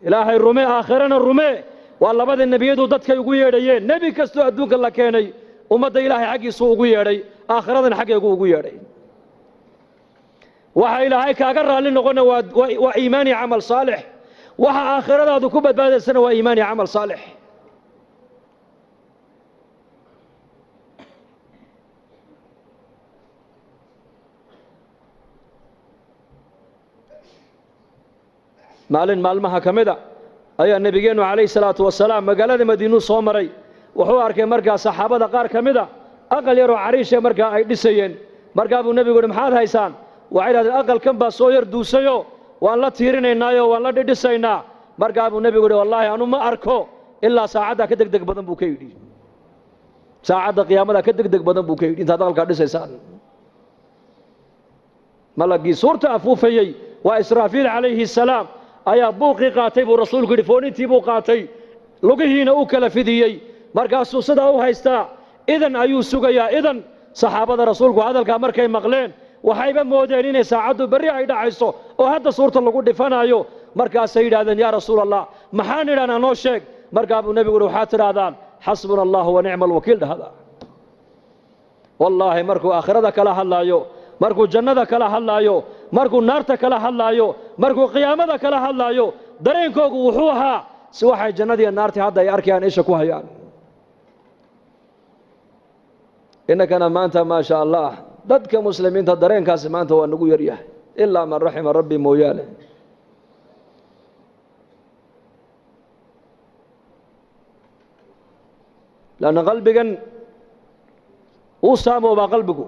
ilaahay rumee aakhirana rumee waa labada nebiyadu dadkay ugu yeedhayeen nebi kastoo adduunka la keenay ummadda ilaahay xaggiisuu ugu yeedhay aakhiradana xaggeegu ugu yeedhay waxa ilaahay kaaga raalli noqona waa iimaan iyo camal saalix waxa aakhiradaadu ku badbaadaysana waa iimaan iyo camal saalix maalin maalmaha ka mid a ayaa nebigeennu calayhi salaatu wasalaam magaalada madiinuu soo maray wuxuu arkay markaa saxaabada qaar ka mid a aqal yaroo cariishe markaa ay dhisayeen markaa buu nebigu yidhi maxaad haysaan waxay idhahdeen aqalkan baa soo yar duusayo waan la tiirinaynaayo waan la dhidhisaynaa markaa buu nebigu yidhi wallaahi anu ma arko ilaa saacaddaa ka degdeg badan buu ka yidhi saacadda qiyaamada ka degdeg badan buu ka yidhi intaad aqalkaa dhisaysaan malagii suurta afuufayey waa israafiil calayhi salaam ayaa buuqii qaatay buu rasuulku yidhi foonintii buu qaatay lugihiina u kala fidiyey markaasuu sidaa u haystaa idan ayuu sugayaa idan saxaabada rasuulku hadalkaa markay maqleen waxayba moodeen inay saacaddu berri ay dhacayso oo hadda suurta lagu dhifanaayo markaasay yidhahdeen yaa rasuul allah maxaan idhahnaa noo sheeg markaa buu nebigu yidhi waxaad tidhaahdaan xasbuna allahu wa nicma alwakiil dhahda wallaahi markuu aakhirada kala hadlaayo markuu jannada kala hadlaayo markuu naarta kala hadlaayo markuu qiyaamada kala hadlaayo dareenkoogu wuxuu ahaa si waxay jannadiiyo naartii hadda ay arkayaan isha ku hayaan innakana maanta maa sha allah dadka muslimiinta dareenkaasi maanta waa nagu yar yahay ilaa man raxima rabbi mooyaane lanna qalbigan uu saamoobaa qalbigu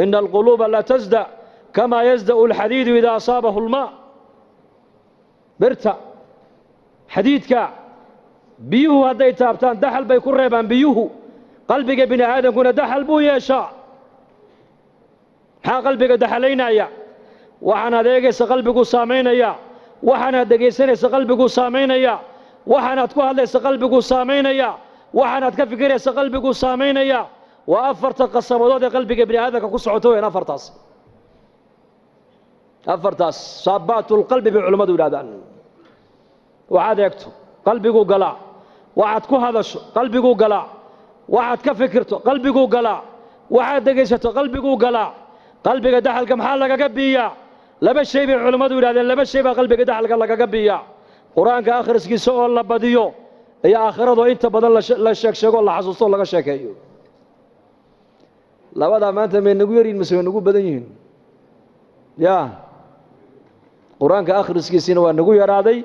إن القلوب لا تزدأ كما يزدأ الحديد إذا أصابه الماء برتا حديدك بيوه هدي تابتان دحل بيكون ريبان بيوه قلبك بني آدم كنا دحل بو يشاء ها قلبك دحلينا يا وحنا ديجس قلبك سامين يا وحنا ديجسنس قلبك سامين يا وحنا تكوه ليس قلبك سامين يا وحنا تكفكر قلبك سامين يا وأفرت قصبات قلبك ابن هذا كقصعته أفرتاس صابات القلب بعلماء ولادان وعاد يكتب قلبك قلع وعاد هذا قلبك قلع وعاد كفكرته قلبك قلع وعاد دقيسته قلبك قلع قلبك دحل كم حالك قبية لبس شيء بعلماء ولادان لبس شيء بقلبك دحل لك قبية قرآن كآخر سكي سؤال لبديو يا آخرته أنت بدل لا شك الله حصصه لك شك أيوه labadaa maanta may nagu yaryihin mise way nagu badan yihiin yaa qur-aanka akhriskiisiina waa nagu yaraaday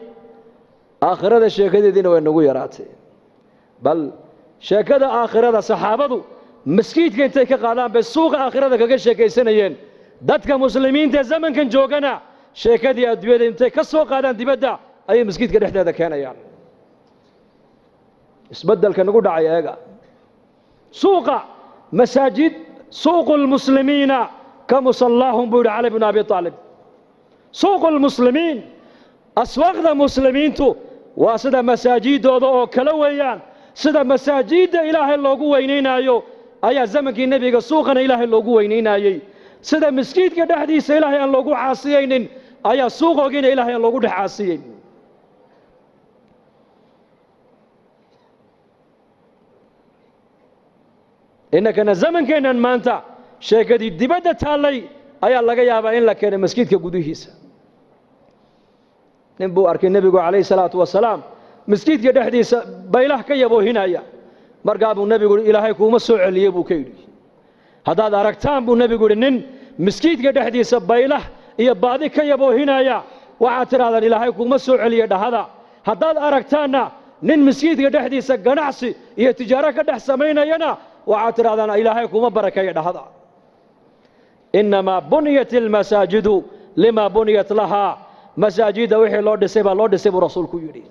aakhirada sheekadeediina way nagu yaraatay bal sheekada aakhirada saxaabadu maskiidka intay ka qaadaan bay suuqa aakhirada kaga sheekaysanayeen dadka muslimiinta ee zamankan joogana sheekadii adduunyada intay ka soo qaadaan dibadda ayay maskiidka dhexdeeda keenayaan isbeddelka nagu dhacay eega suuqa masaajid سوق المسلمين كمصلاهم بيقول علي بن أبي طالب سوق المسلمين أسواق المسلمين تو وسد مساجد أو كلويان سد مساجد إله الله جوينينا يو أي زمن النبي سوقنا إله الله جوينينا يي سد مسجد كده حديث إله الله جو عاصيين أي سوق وجين إله الله جو عاصيين إنك أنا زمن كنا ما أنت شيء كذي دبادة تالي أي الله جاي أبا إن لك أنا مسجد كجوديهيس نبو أركي النبي عليه الصلاة والسلام مسجد كده حديث بيله كي يبو هنا يا مرقابو النبي يقول إلهي كوم السوء اللي يبو كيدي هذا أركتان بو النبي يقول إن مسجد كده حديث بيله يبادي كي يبو هنا يا وعتر هذا إلهي كوم السوء اللي يده هذا أركتانا نن مسجد كده حديث جناعسي هي تجارة كده سمينا ينا وعاتر هذا إلهيكم بركة هذا إنما بنيت المساجد لما بنيت لها مساجد وحي لو دسي با لو دسي رسولك يري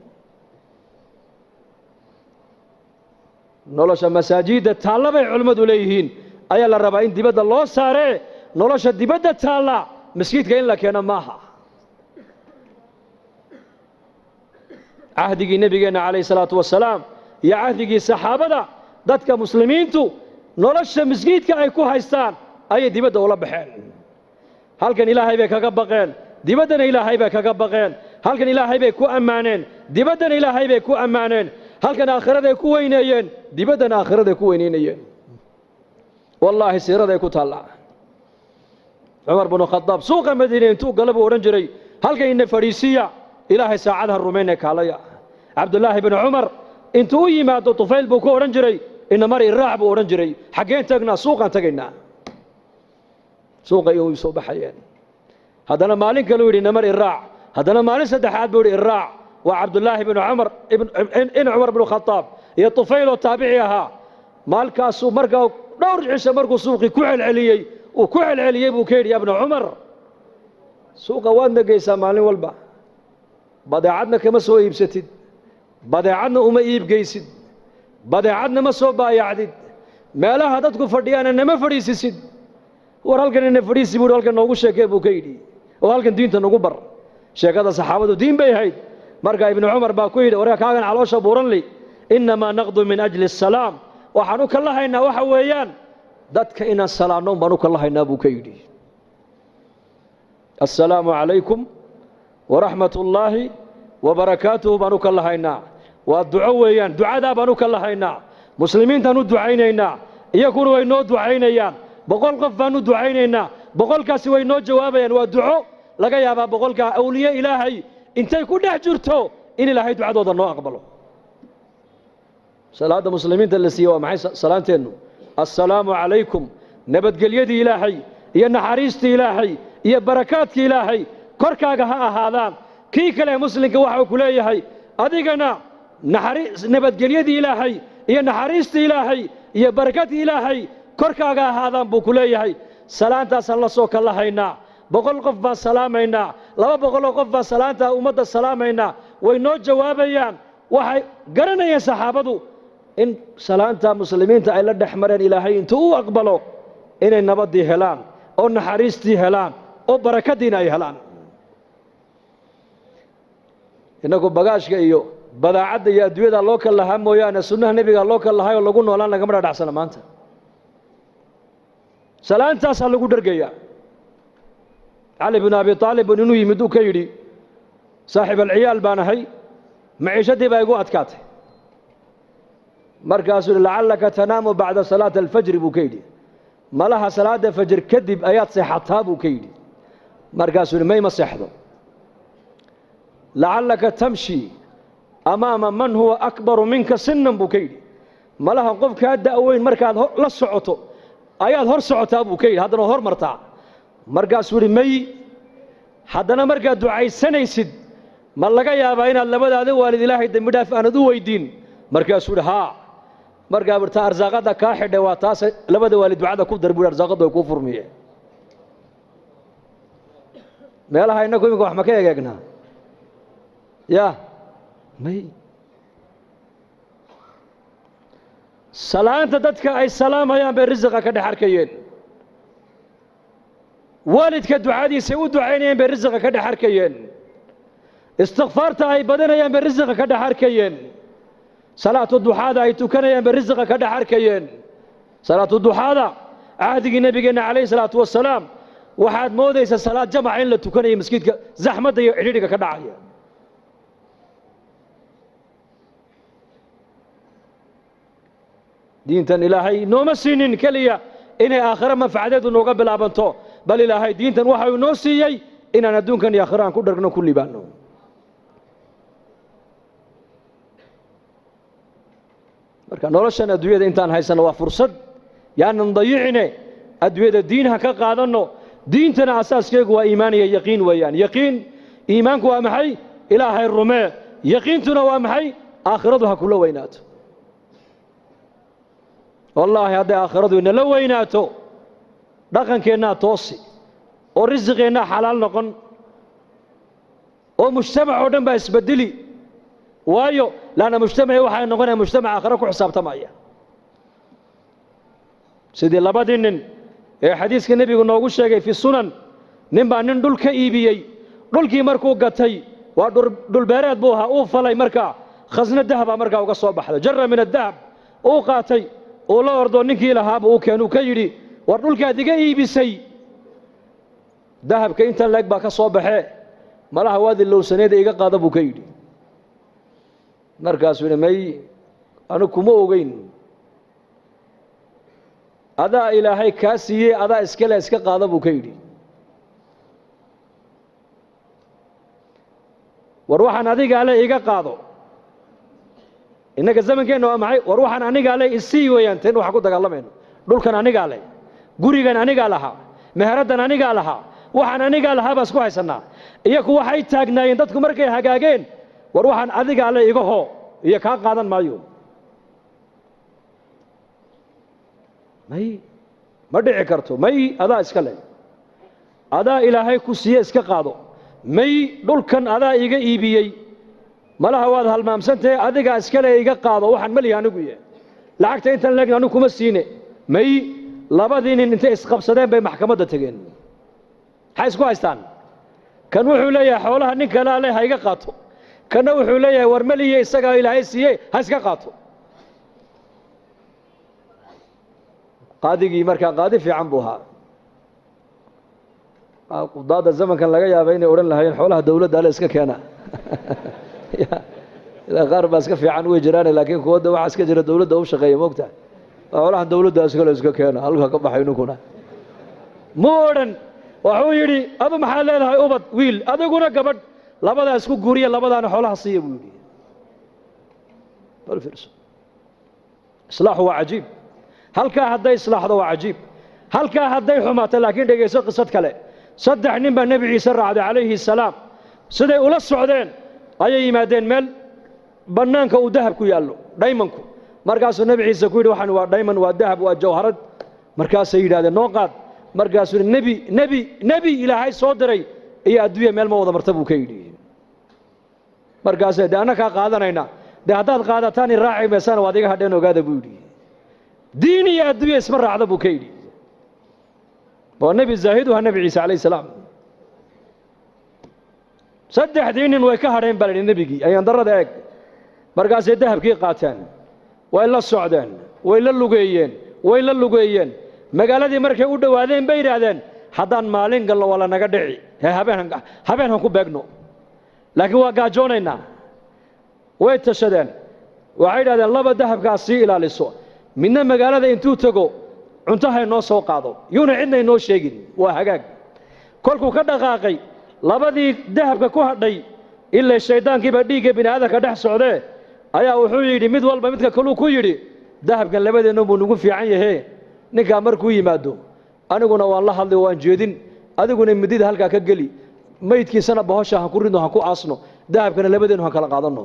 nolosha masaajida taalla bay culimadu leeyihiin ayaa la rabaa in dibadda loo saare nolosha dibadda taalla masjidka in la keeno maaha ahdigii nabigeena kaleey salaatu wasalaam iyo ahdigii saxaabada dadka muslimiintu nolosha masjidka ay ku haystaan ay dibadda ula baxeen halkan ilaahay bay kaga baqeen dibaddana ilaahay bay kaga baqeen halkan ilaahay bay ku ammaaneen dibaddana ilaahay bay ku ammaaneen halkan aakhirada ku weyneeyeen dibaddana aakhirada ku weyneeyeen wallahi siirada ku taala Umar ibn Khattab suuqa Madiina intuu galab oran jiray halkan inna fariisiya ilaahay saacadaha rumeynay kaalaya Abdullah ibn Umar intuu yimaado Tufayl buu ku oran jiray inna mari raac buu oran jiray xageen tagnaa suuqan tagaynaa suuqa iyo soo baxayeen hadana maalin kale uu yiri mari raac hadana maalin saddexaad buu yiri raac وعبد الله بن عمر ابن عمر بن الخطاب يا طفيل وتابعيها مالكاسو مرقا دور عيسى مرقو سوقي كحل عليي وكحل عليي بوكير يا ابن عمر سوق وان دقيسا مالين والبا بداعدنا كما سو يبستد بداعدنا وما يبقيسد بداعدنا ما سو بايعدد ما لها ددكو فديانا نما فريسيسد ورالكن ان فريسي بو halkan noogu sheekay bukaydi oo halkan diinta nagu bar sheekada saxaabadu diin bay hayd marka ibn Umar baa ku yiri waraa kaagan caloosha buuran li inma naqdu min ajli as-salam waxaanu ka lahaynaa waxa weeyaan dadka inaan salaano baanu ka lahaynaa buu ka yiri assalaamu alaykum wa rahmatullahi wa barakatuhu baanu ka lahaynaa waa duco weeyaan ducada baanu ka lahaynaa muslimiintaanu ducaynaynaa iyaguna way noo ducaynayaan boqol qof baanu ducaynaynaa boqolkaasi way noo jawaabayaan waa duco laga yaabaa boqolka awliya ilaahay intay ku dhex jirto in ilaahay ducadooda noo aqbalo salaada muslimiinta la siiyo waa maxay salaanteenu assalaamu alaykum nabadgelyadii ilaahay iyo naxariistii ilaahay iyo barakaadkii ilaahay korkaaga ha ahaadaan kii kale muslimka waxa ku leeyahay adigana nabadgelyadii ilaahay iyo naxariistii ilaahay iyo barakaadkii ilaahay korkaaga ahaadaan buu ku leeyahay salaantaas la soo kala haynaa boqol qof baa salaamayna 200 qof baa salaanta ummadda salaamayna way noo jawaabayaan waxay garanayeen saxaabadu in salaanta muslimiinta ay la dhaxmareen ilaahay intuu u aqbalo inay nabadii helaan oo naxariistii helaan oo barakadiina ay helaan inagu bagaashka iyo badaacada iyo adduunyada loo kala lahaa mooyaane sunnaha nabiga loo kala lahayo lagu noolaan laga madhaxsana maanta salaantaas lagu dhargaya علي بن أبي طالب إنه يمدو كيري صاحب العيال بانهي معيشتي بايقو أتكاته مركز لعلك تنام بعد صلاة الفجر بوكيدي ما لها صلاة الفجر كذب آيات صحتها بوكيدي مركز ما يمسحه لعلك تمشي أمام من هو أكبر منك سنا بوكيدي ما لها قف كهدا أوين مركز لا صعته آيات هر صعتها بوكيدي هذا هر مرتاع markaas wuri may hadana markaa ducaysanaysid ma laga yaabaa inaad labadaada waalid ilaahay dambi dhaaf aanad u weydiin markaas wuri ha markaa barta arsaaqada ka xidhay waa taas labada waalid ducada ku darbu arsaaqada ku furmiye meelaha inagu imika wax ma ka eegnaa ya may salaanta dadka ay salaamayaan bay rizqa ka dhaxarkayeen والدك دعادي سووا دعينين بالرزق كده حركيين استغفارته أي بدنيين بالرزق كده حركيين صلاة الضحى أي تكنيين بالرزق كده حركيين صلاة الضحى عهد النبي عليه الصلاة والسلام واحد موديس الصلاة جمعين لتكنيين مسكيت زحمة يعيدك كده عيا دين تن إلهي نوم السنين كليا إن آخر ما فعدت ونقبل أبنته بل إلهي دين تن وحي نوسيي إن ندون كان ياخران كدرنا كل بانو marka noloshana adduunyada intaan haysano waa fursad yaan nضيعنا adduunyada diinha ka qaadano diintana asaaskeegu waa iimaan iyo yaqiin weeyaan yaqiin iimaanku waa maxay ilaahay rumee yaqiintuna waa maxay aakhiradu ha kula weynaato wallahi hadda aakhiradu ina la weynaato dhaqankeena toosi oo risqigeena xalaal noqon oo mujtamac oo dhan baa isbedeli waayo laana mujtamaci waxay noqonayaan mujtamac aakhira ku xisaabtamaya sidii labadii nin ee xadiiska nabigu noogu sheegay fi sunan nin baa nin dhul ka iibiyey dhulkii markuu gatay waa dhul beereed buu ahaa uu falay markaa khasna dahaba markaa uga soo baxday jarra min adahab uu qaatay uu la ordo ninkii lahaaba uu keenuu ka yidhi war dhulkaad iga iibisay dahabka intan leeg baa ka soo baxee malaha waadi lowsaneeda iga qaada buu ka yidhi markaasuu yidhi may anu kuma ogeyn adaa ilaahay kaa siiyey adaa iskale iska qaada buu ka yidhi war waxaan adigaa le iga qaado innaga zamankeenna waa maxay war waxaan anigaa le isii weeyaan teen waxa ku dagaalamayno dhulkan anigaa le gurigan anigaa lahaa meheraddan anigaa lahaa waxaan anigaa lahaa baa isku haysannaa iyaku waxay taagnaayeen dadku markay hagaageen war waxaan adigaa le iga hoo iyo kaa qaadan maayo may ma dhici karto may adaa iska le adaa ilaahay ku siiye iska qaado may dhulkan adaa iga iibiyey malaha waad halmaamsantahay adigaa iskale iga qaado waxaan malihi anigu yahay lacagta intan leegna anigu kuma siine may labadii nin intay isqabsadeen bay maxkamadda tageen maxay isku haystaan kan wuxuu leeyahay xoolaha nin kale ale ha iga qaato kanna wuxuu leeyahay war malihiye isagaa ilaahay siiye ha iska qaato qaadigii markaa qaadi fiican buu ahaa qudaada zamankan laga yaabay inay odhan lahaayeen xoolaha dawladda ale iska keena ilaa qaar baa iska fiican way jiraan laakiin kuwa waxa iska jira dawladda u shaqeeya moogta xoolaha dawladda iskale iska keena halka ka baxay ninkuna ma odhan wuxuu yidhi adu maxaa leedahay ubad wiil adiguna gabadh labadaa isku guuriya labadaana xoolaha siiya buu yidhi bal fiirso islaaxu waa cajiib halkaa hadday islaaxdo waa cajiib halkaa hadday xumaato laakiin dhegayso qisad kale saddex nin baa nebi ciise raacday calayhi salaam siday ula socdeen ayay yimaadeen meel bannaanka uu dahab ku yaallo dhaymanku markaasuu nebi ciise ku yidhi waxaan waa dhayman waa dahab waa jawharad markaasay yidhahdeen noo qaad markaasuu yidhi nebi ilaahay soo diray iyo adduunya meel ma wada marta buu ka yidhi markaasay dee annakaa qaadanayna dee haddaad qaadataan i raaci maysaan waad iga hadheen ogaada buu yidhi diin iyo adduunya isma raacda buu ka yidhi waa nebi zaahid waa nebi ciise calayhi salaam saddexdii nin way ka hadheen baa la yidhi nebigii ayaan darrada eeg markaasay dahabkii qaateen way la socdeen way la lugeeyeen magaaladii markay u dhowaadeen bay yidhaahdeen haddaan maalin galno waa lanaga dhici habeen han ku beegno laakiin waa gaajoonaynaa way tashadeen waxay yidhahdeen laba dahabkaas sii ilaaliso midna magaalada intuu tego cuntahay noo soo qaado yuuna cidna inoo sheegin waa hagaag kolkuu ka dhaqaaqay labadii dahabka ku hadhay ilaa shayddaankiiba dhiigga bini aadamka dhex socdee ayaa wuxuu yidhi mid walba midka kaluu ku yidhi dahabkan labadeennu buu nagu fiican yahe ninkaa markuu yimaado aniguna waan la hadlay waan jeedin adiguna midida halkaa ka geli maydkiisana bahosha han ku ridno han ku aasno dahabkana labadeennu han kala qaadanno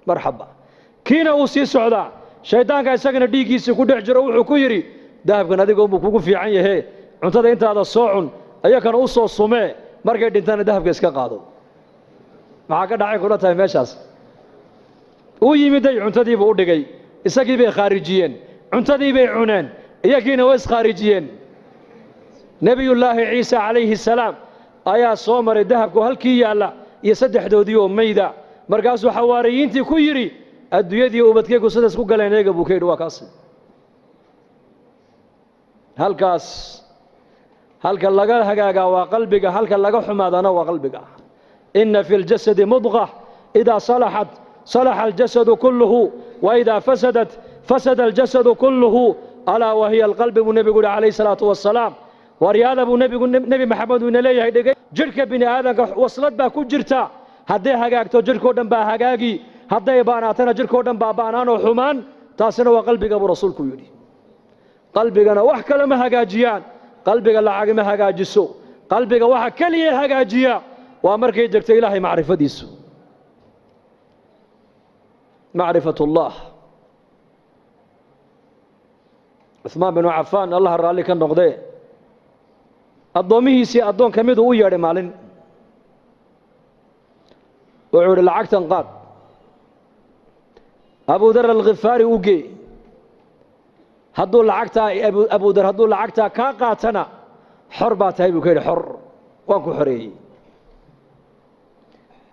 marxaba kiina uu sii socdaa shayddaanka isagana dhiiggiisii ku dhex jiro wuxuu ku yidhi dahabkan adiga unbuu kugu fiican yahe cuntada intaada soo cun ayakana u soo sumee markay dhintaana dahabka iska qaado maxaa ka dhacay kula tahay meeshaas uu yimiday cuntadiibuu u dhigay isagii bay khaarijiyeen cuntadii bay cuneen iyagiina way iskhaarijiyeen nebiyullaahi ciise calayhi salaam ayaa soo maray dahabku halkii yaalla iyo saddexdoodii oo mayda markaasuu xawaariyiintii ku yidhi adduunyadii ubadkaygu sidaas ku galeen eega buu ka yidhi waa kaas halkaas halka laga hagaagaa waa qalbiga halka laga xumaadana waa qalbiga inna fi ljasadi mudqa idaa salaxat salaxa aljasadu kulluhu wa idaa fasadat fasada aljasadu kulluhu alaa wahiya alqalbi buu nebigu yihi calayhi salaatu wassalaam waryaada buu nebi maxamed uu ina leeyahay dhegay jidhka bini aadamka waslad baa ku jirta hadday hagaagto jidhkao dhan baa hagaagi hadday baanaatana jidhkao dhan baa baanaanoo xumaan taasina waa qalbiga buu rasuulku yidhi qalbigana wax kale ma hagaajiyaan qalbiga lacag ma hagaajiso qalbiga waxa kaliya hagaajiya waa markay degto ilaahay macrifadiisu macrifatullah Uthman bin Affan Allah raalli ka noqday addoomihiisii addoon ka miduu u yeedhay maalin wuxuu idhi lacagtan qaad abudar alkhifaari u gee hadduu lacagtaa abudar hadduu lacagtaa kaa qaatana xor baa tahay buu ka yidhi xor waan ku xoreeyey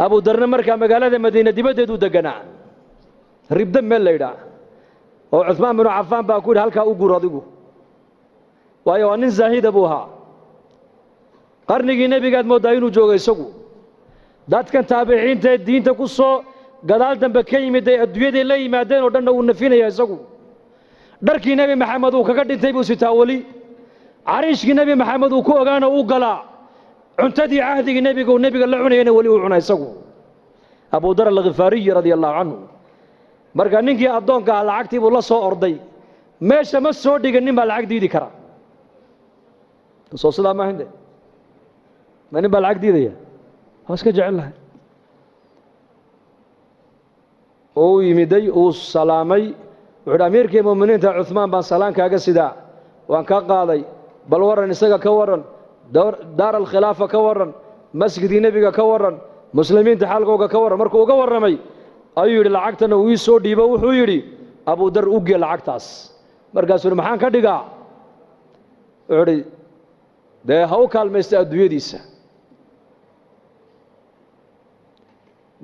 abudarna markaa magaalada madiina dibaddeeduu deganaa ribda meel la yidhaah oo cuثmaan binu cafaan baa ku yidhi halkaa u guur adigu waayo waa nin zaahida buu ahaa qarnigii nebigaad mooddaa inuu joogo isagu dadkan taabiciintaee diinta ku soo gadaal dambe ka yimid ay adduunyaday la yimaadeen oo dhanna uu nafinaya isagu dharkii nebi maxamed uu kaga dhintay buu sitaa weli cariishkii nebi maxamed uu ku ogaana uu galaa cuntadii cahdigii nebiga uu nebiga la cunayana weli uu cuna isagu abudar alkhifaariyi radia allahu canhu marka ninkii addoonka ah lacagtii buu la soo orday meesha ma soo dhigan nin baa lacag diidi kara soo sidaa maaha inde ma nin baa lacag diidaya waa iska jecel lahay oo u yimiday uu salaamay wuxuu hi amiirkii mu'miniinta cuثmaan baan salaan kaaga sidaa waan kaa qaaday bal warran isaga ka warran daar alkhilaafa ka warran masjidkii nebiga ka warran muslimiinta xaalkooga ka warran markuu uga warramay ayuu yidhi lacagtana uu ii soo dhiibo wuxuu yidhi abudar u gee lacagtaas markaasuu yidhi maxaan ka dhigaa wuxuu idhi dee ha u kaalmaysta adduunyadiisa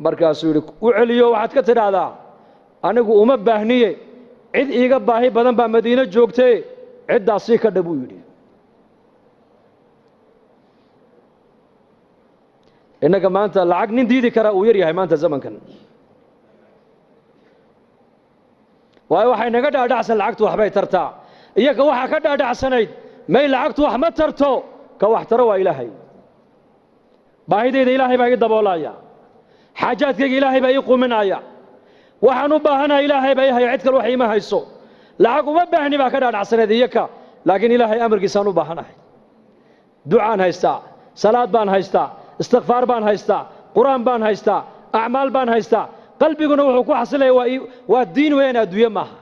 markaasuu yidhi u celiyo waxaad ka tidhaahdaa anigu uma baahniye cid iiga baahi badan baa madiino joogtee ciddaas sii ka dha buu yidhi innaga maanta lacag nin diidi karaa uu yar yahay maanta zamankan waayo waxay naga dhaadhacsan lacagtu waxbay tartaa iyaga waxaa ka dhaadhacsanayd may lacagtu wax ma tarto ka wax taro waa ilaahay baahidayda ilaahay baa ii daboolaya xaajaadkayga ilaahay baa ii quminaya waxaan u baahanahay ilaahay baa ii haya cid kale wax iima hayso lacag uma baahni baa ka dhaadhacsanayd iyaka laakiin ilaahay amarkiisaan u baahanahay ducaan haystaa salaad baan haystaa istikfaar baan haystaa qur'aan baan haystaa acmaal baan haystaa qalbiguna wuxuu ku xasilaya waa diin weeyaan adduunye maaha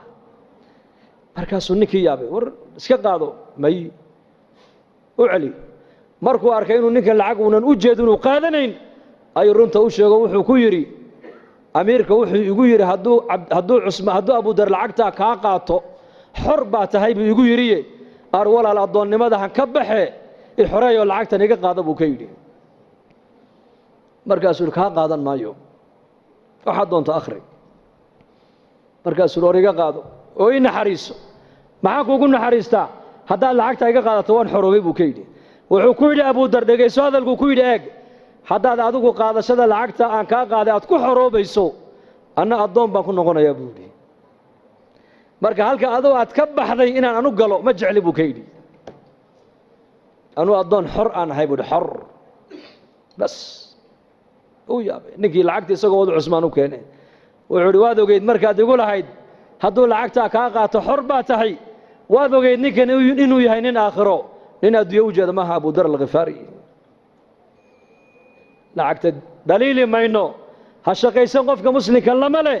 markaasuu ninkii yaabay war iska qaado may u celi markuu arkay inuu ninkan lacag uunan u jeedin uu qaadanayn ayuu runta u sheego wuxuu ku yidhi amiirka wuxuu igu yidhi hadduu abudar lacagtaa kaa qaato xor baa tahay buu igu yidhiye ar walaal addoonnimada han ka baxe i xoreeyoo lacagtan iga qaada buu ka yidhi markaasuu yidhi kaa qaadan maayo waxaad doonto akhri markaasuu hor iga qaado oo ii naxariiso maxaan kuugu naxariistaa haddaad lacagtaa iga qaadato waan xoroobay buu ka yidhi wuxuu ku yidhi abudar dhegayso hadalkuu ku yidhi eeg haddaad adigu qaadashada lacagta aan kaa qaaday aad ku xoroobayso anna addoon baan ku noqonayaa buu yidhi marka halka adoo aad ka baxday inaan anu galo ma jecli buu ka yidhi anuu addoon xor aan ahay buu yidhi xor bas uu yaabay ninkii lacagta isagoo wadu cusmaan u keenay wuxuu yidhi waad ogeyd markaad igu lahayd hadduu lacagtaa kaa qaato xor baa tahay waad ogeyd ninkan inuu yahay nin aakhiro nin adduunye u jeeda maaha abudar alkhifaari lacagta dhaliili mayno ha shaqaysan qofka muslimka lama leh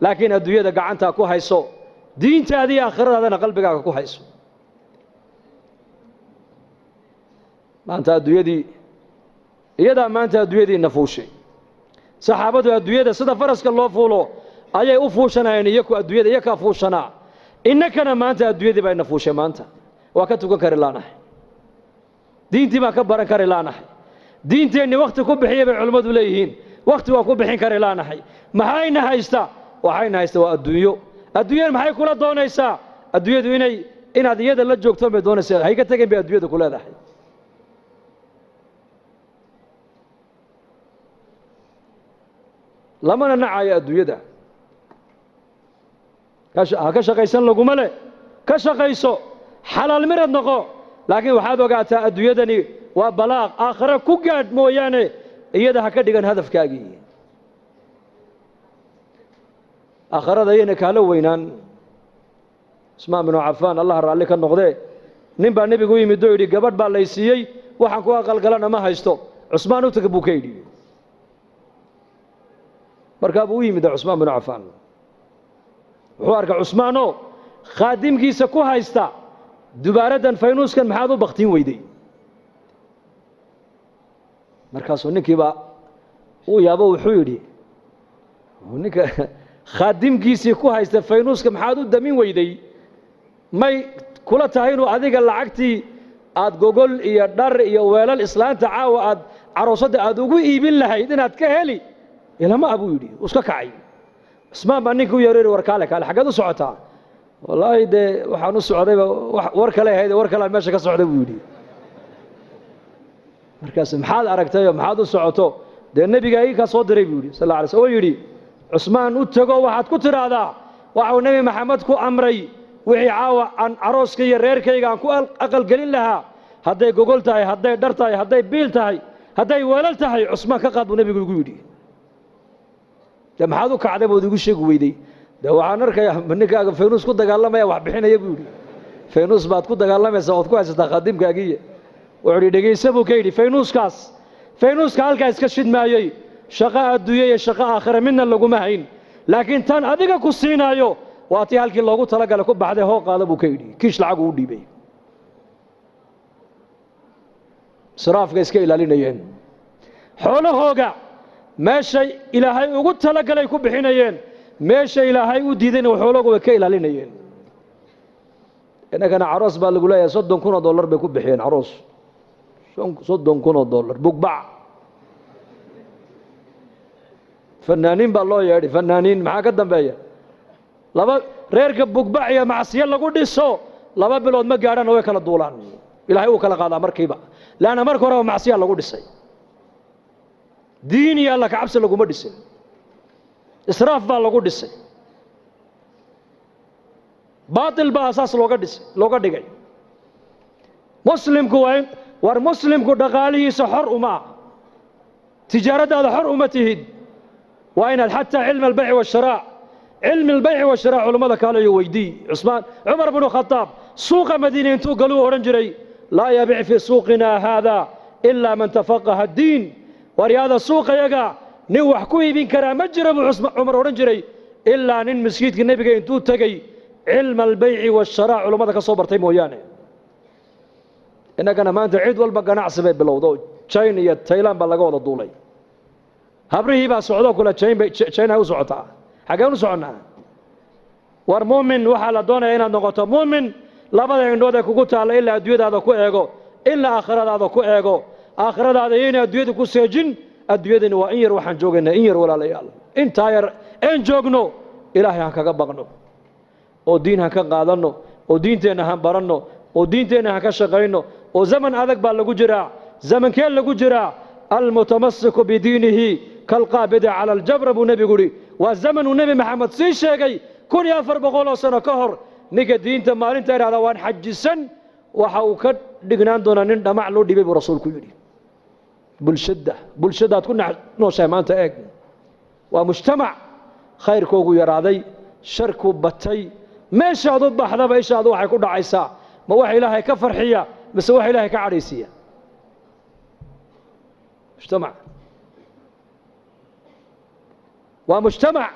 laakiin adduunyada gacantaa ku hayso diintaadii aakhiradaadana qalbigaaga ku hayso maanta adduunyadii iyadaa maanta adduunyadii nafuushay saxaabadu adduunyada sida faraska loo fuulo ayay u fuushanayeen iyaku adduunyada iyakaa fuushanaa innakana maanta adduunyadii bay nafuushay maanta waa ka tukan kari laanahay diintii baan ka baran kari laanahay diinteenni wakhti ku bixiya bay culimmadu leeyihiin wakhti waa ku bixin kari laanahay maxayna haysta waxayna haysta waa adduunyo adduunyada maxay kula doonaysaa adduunyadu inaad iyada la joogto bay doonaysaa hayga tagin bay adduunyada ku leedahay lamana nacayo adduunyada ha ka shaqaysan laguma leh ka shaqayso xalaal mirad noqo laakiin waxaad ogaataa adduunyadani waa balaaq aakhire ku gaadh mooyaane iyada ha ka dhigan hadafkaagii aakharada ayayna kaala weynaan cusmaan binu cafaan allah raalli ka noqdee nin baa nebigu u yimid oo yidhi gabadh baa lay siiyey waxaan ku aqalgalana ma haysto cusmaan u taga buu ka yidhi markaa buu u yimid cusmaan binu cafaan wuxuu arkay cusmaanoo khaadimkiisa ku haysta dubaaraddan faynuuskan maxaad u baktiin weyday markaasuu ninkiiba uu yaabo wuxuu yidhi ninka khaadimkiisii ku haysta faynuuska maxaad u damin weyday may kula tahay inuu adiga lacagtii aad gogol iyo dhar iyo weelal islaanta caawa aad caroosadda aad ugu iibin lahayd inaad ka heli ilama abuu yidhi iska kacay cismaan baa ninka u yeeray war kaale xaggeed u socotaa wallaahi dee waxaan u socdayba war kale ahayd war kale aan meesha ka socday buu yidhi markaas maxaad aragtayoo maxaad u socoto dee nebiga ii ka soo diray buu yidhi sal alla alay slam oo yidhi cusmaan u tago waxaad ku tidhaahdaa waxuu nebi maxamed ku amray wixii caawa aan carooska iyo reerkayga aan ku aqalgelin lahaa hadday gogol tahay hadday dhar tahay hadday biil tahay hadday weelal tahay cusmaan ka qaad buu nebigu igu yidhi dee maxaad u kacday bood igu sheegi weyday dee waxaan arkayaa ninkaaga faynuus ku dagaalamaya wax bixinaya buu yidhi faynuus baad ku dagaalamaysaa ood ku haysataa khaadimkaagiiya wuxuu yidhi dhegaysa buu ka yidhi faynuuska halkaa iska shidmaayey shaqo adduunye iyo shaqo aakhira midna laguma hayn laakiin tan adiga ku siinaayo waa tii halkii loogu talagalay ku baxday hoo qaada buu ka yidhi kiish lacagu u dhiibay israafka iska ilaalinayeen xoolahooga meeshay ilaahay ugu talagalay ku bixinayeen meesha ilaahay u diidayna xoolahooga way ka ilaalinayeen innagana caroos baa lagu leeyahay $30,000 bay ku bixiyeen caroos $30,000 bugbac fanaaniin baa loo yeedhay fanaaniin maxaa ka dambeeya laba reerka bugbac iyo macsiyo lagu dhiso 2 bilood ma gaadhaan way kala duulaan ilaahay uu kala qaadaa markiiba laana marka hore macsiyo lagu dhisay diin iyo alla ka cabsi laguma dhisin israaf baa lagu dhisay baatil baa asaas looga dhigay muslimku war muslimku dhaqaalihiisa xor uma tijaaradaada xor uma tihid waa inaad xataa cilmi albayci washiraa cilmi albayci washiraa culimmada kaalayo weydii cumar bnu khataab suuqa madiina intuu galuu odhan jiray laa yabic fii suuqinaa haada ilaa man tafaqaha addiin waryaada suuqayaga nin wax ku iibin karaa ma jira buu cumar odhan jiray ilaa nin masjidka nebiga intuu tegey cilma albayci washiraa culimmada ka soo bartay mooyaane innagana maanta cid walba ganacsi bay bilowdo China iyo Thailand baa laga wada duulay habrihii baa socdo kula China u socotaa xageen u soconaa war muumin waxa la doonayaa inaad noqoto muumin labada indhood ee kugu taala ilaa adduunyadaada ku eego ilaa aakhiradaada ku eego aakhiradaada iyo inaad adduunyada ku seejin adduunyadani waa in yar waxaan joogaynaa in yar walaalayaal intaa yar een joogno ilaahay han kaga baqno oo diin han ka qaadanno oo diinteenna han baranno oo diinteenna han ka shaqayno oo zaman adag baa lagu jiraa zamankee lagu jiraa almutamassiku bidiinihi kalqaabidi cala aljabr buu nebigu yidhi waa zamanuu nebi maxamed sii sheegay 1400 sano ka hor ninka diinta maalinta idhahda waan xajisan waxa uu ka dhignaan doonaa nin dhamac loo dhibay buu rasuulku yidhi bulshadaad ku nooshahay maanta eeg waa mujtamac khayrkoogu yaraaday sharku batay meeshaad u baxdaba ishaadu waxay ku dhacaysaa ma wax ilaahay ka farxiya mise wax ilaahay ka cadhaysiiya mujtamac waa mujtamac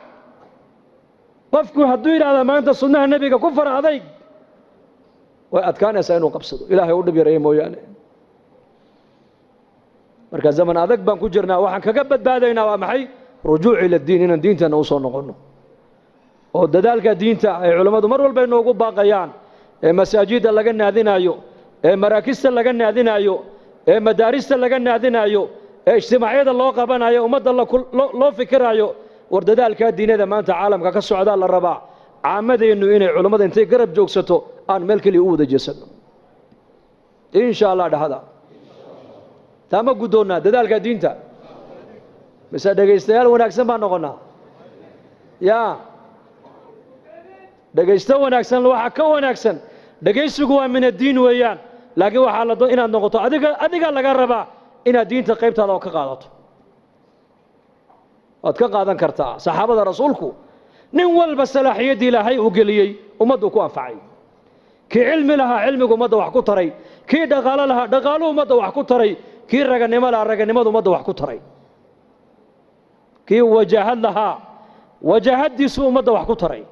qofku hadduu yidhaahda maanta sunnaha nebiga ku fara adayg way adkaanaysaa inuu qabsado ilaahay u dhib yareeyo mooyaane marka zaman adag baan ku jirnaa waxaan kaga badbaadaynaa waa maxay rujuuc ila diin inaan diinteenna u soo noqonno oo dadaalka diinta ay culammadu mar walba inoogu baaqayaan ee masaajidda laga naadinaayo ee maraakista laga naadinaayo ee madaarista laga naadinaayo ee ijtimaacyada loo qabanayo ummadda loo fikiraayo war dadaalka diinada maanta caalamka ka socdaa la rabaa caamadeennu inay culammada intay garab joogsato aan meel keliya u wada jeesanno insha allah dhahada taama guddoonnaa dadaalka diinta mise dhegaystayaal wanaagsan baan noqonnaa yaa dhegaysto wanaagsan waxa ka wanaagsan dhegaysigu waa min addiin weeyaan laakiin waxaa la inaad noqoto adiga laga rabaa inaad diinta qaybtaada oo ka qaadato waad ka qaadan kartaa saxaabada rasuulku nin walba salaaxiyaddii ilaahay uu geliyey ummaddu ku anfacay kii cilmi lahaa cilmigu ummadda wax ku taray kii dhaqaalo lahaa dhaqaaluhu ummadda wax ku taray kii raganimo lahaa raganimadu ummadda wax ku taray kii wajaahad lahaa wajaahaddiisu ummadda wax ku taray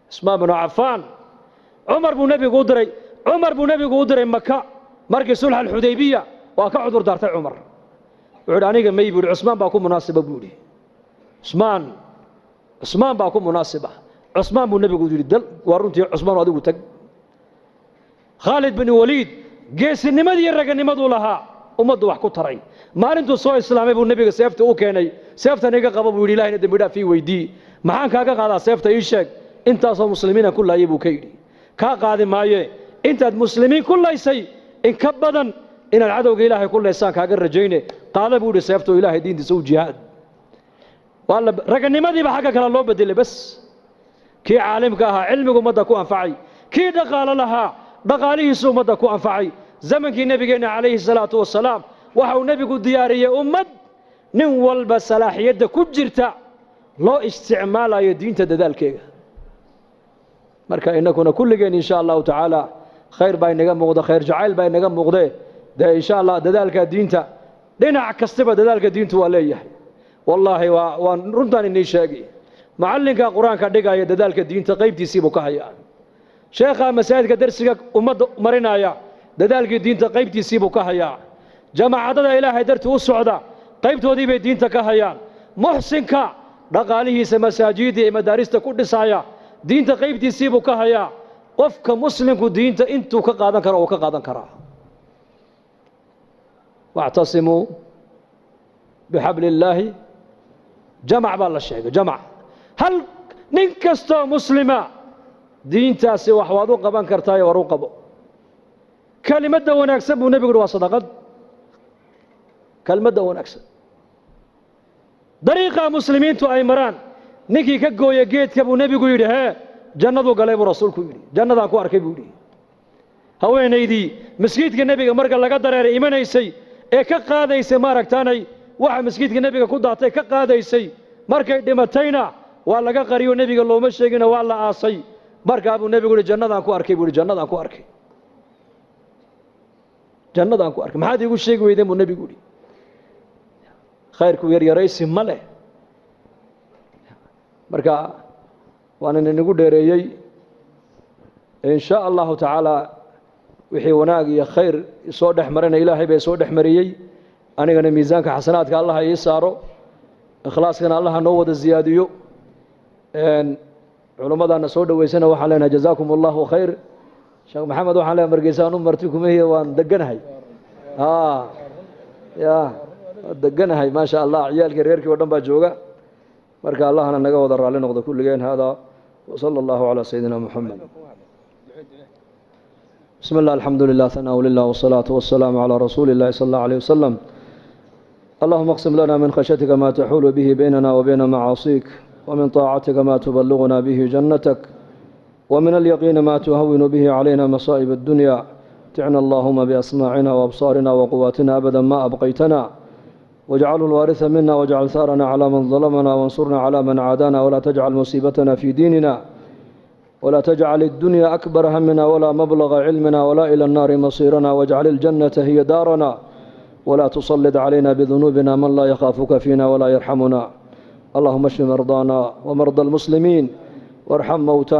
Usmaan bin Affaan Umar buu nabigu u diray Makka markii sulh al-Hudaybiya waa ka cudur daartay Umar wuxuu aniga may buu Usmaan baa ku munaasaba buu Usmaan baa ku munaasaba Usmaan buu nabigu yiri dal waa runtii Usmaan adigu tag Khalid bin Walid geesinimadii raganimadu lahaa umadu wax ku taray maalintu soo islaamay buu nabiga seefta u keenay seeftan iga qaba buu Ilaahayna dambi dhaaf weydii maxaan kaaga qaadaa seefta ii sheeg intaas oo muslimiina ku laayay buu ka yiri ka qaadi maaye intaad muslimiin ku laysay in ka badan inaad cadowga Ilaahay ku leysaan kaaga rajayne qaada buu seefta Ilaahay diintiisa u jihaad wala raganimadii ba xagga kala loo bedelay bas kii caalimka ahaa cilmigu umada ku anfacay kii dhaqaale lahaa dhaqaalihiisu umada ku anfacay zamankii nabigeena calayhi salaatu wasalaam waxa uu nabigu diyaariyay ummad nin walba salaaxiyada ku jirta loo isticmaalayo diinta dadaalkeega marka inakuna kulligeen insha Allah ta'ala khayr baa inaga muuqdo khayr jacayl baa inaga muuqdo insha Allah dadaalka diinta dhinac kastaba dadaalka diintu waa leeyahay wallahi waan runtan inii sheegay macallinka quraanka dhigaya dadaalka diinta qaybtiisii buu ka hayaa sheekha masaajidka darsiga umada marinaya dadaalka diinta qaybtiisii buu ka hayaa jamaacadada Ilaahay dartii u socda qaybtoodii bay diinta ka hayaan muhsinka dhaqaalihiisa masaajidda iyo madaarista ku dhisaya diinta qaybtiisii buu ka hayaa qofka muslimku diinta intuu ka qaadan karo oo ka qaadan kara wa'tasimu bihablillahi jamac baa la sheegay jamac hal nin kasto muslima diintaasi wax waad u qaban kartaa war u qabo kalimada wanaagsan buu nabigu waa sadaqad kalimada wanaagsan dariiqa muslimiintu ay maraan ninkii ka gooyay geedka buu nabigu yiri jannadu galay buu rasuulku yiri jannadaan ku arkay buu yiri haweenaydii masjidka nabiga marka laga dareeray imanaysay ee ka qaadaysay maaragtaanay waxa masjidka nabiga ku daatay ka qaadaysay markay dhimatayna waa laga qariyo nabiga looma sheegina waa la aasay marka buu nabigu yiri jannadaan ku arkay buu yiri jannadaan ku arkay jannadaan ku arkay maxaad igu sheegi weydeen buu nabigu yiri khayrku yaraysi male marka waan inagu dheereeyay insha Allah ta'ala wixii wanaag iyo khayr soo dhaxmarina Ilaahay bay soo dhaxmariyay anigana miisaanka xasanaadka Allah ay saaro ikhlaaskana Allah noo wada ziyaadiyo culimadana soo dhaweysana waxaan leenahay jazaakumullahu khayr sheekh maxamed waxaan leenahay margeysaan u martikum waan deganahay ya deganahay ma sha Allah ciyaalka reerkii oo dhan baa jooga marka Allahna naga wada raali noqdo kulligeen hada wa sallallahu ala sayidina Muhammad bismillah alhamdulillah thana'u lillah wa salatu wassalamu ala rasulillah sallallahu alayhi wasallam اللهم اقسم لنا من خشيتك ما تحول به بيننا وبين معاصيك ومن طاعتك ما تبلغنا به جنتك ومن اليقين ما تهون به علينا مصائب الدنيا متعنا اللهم بأسماعنا وأبصارنا وقواتنا أبدا ما أبقيتنا واجعله الوارث منا واجعل ثارنا على من ظلمنا وانصرنا على من عادانا ولا تجعل مصيبتنا في ديننا ولا تجعل الدنيا أكبر همنا ولا مبلغ علمنا ولا إلى النار مصيرنا واجعل الجنة هي دارنا ولا تسلط علينا بذنوبنا من لا يخافك فينا ولا يرحمنا اللهم اشف مرضانا ومرضى المسلمين وارحم موتانا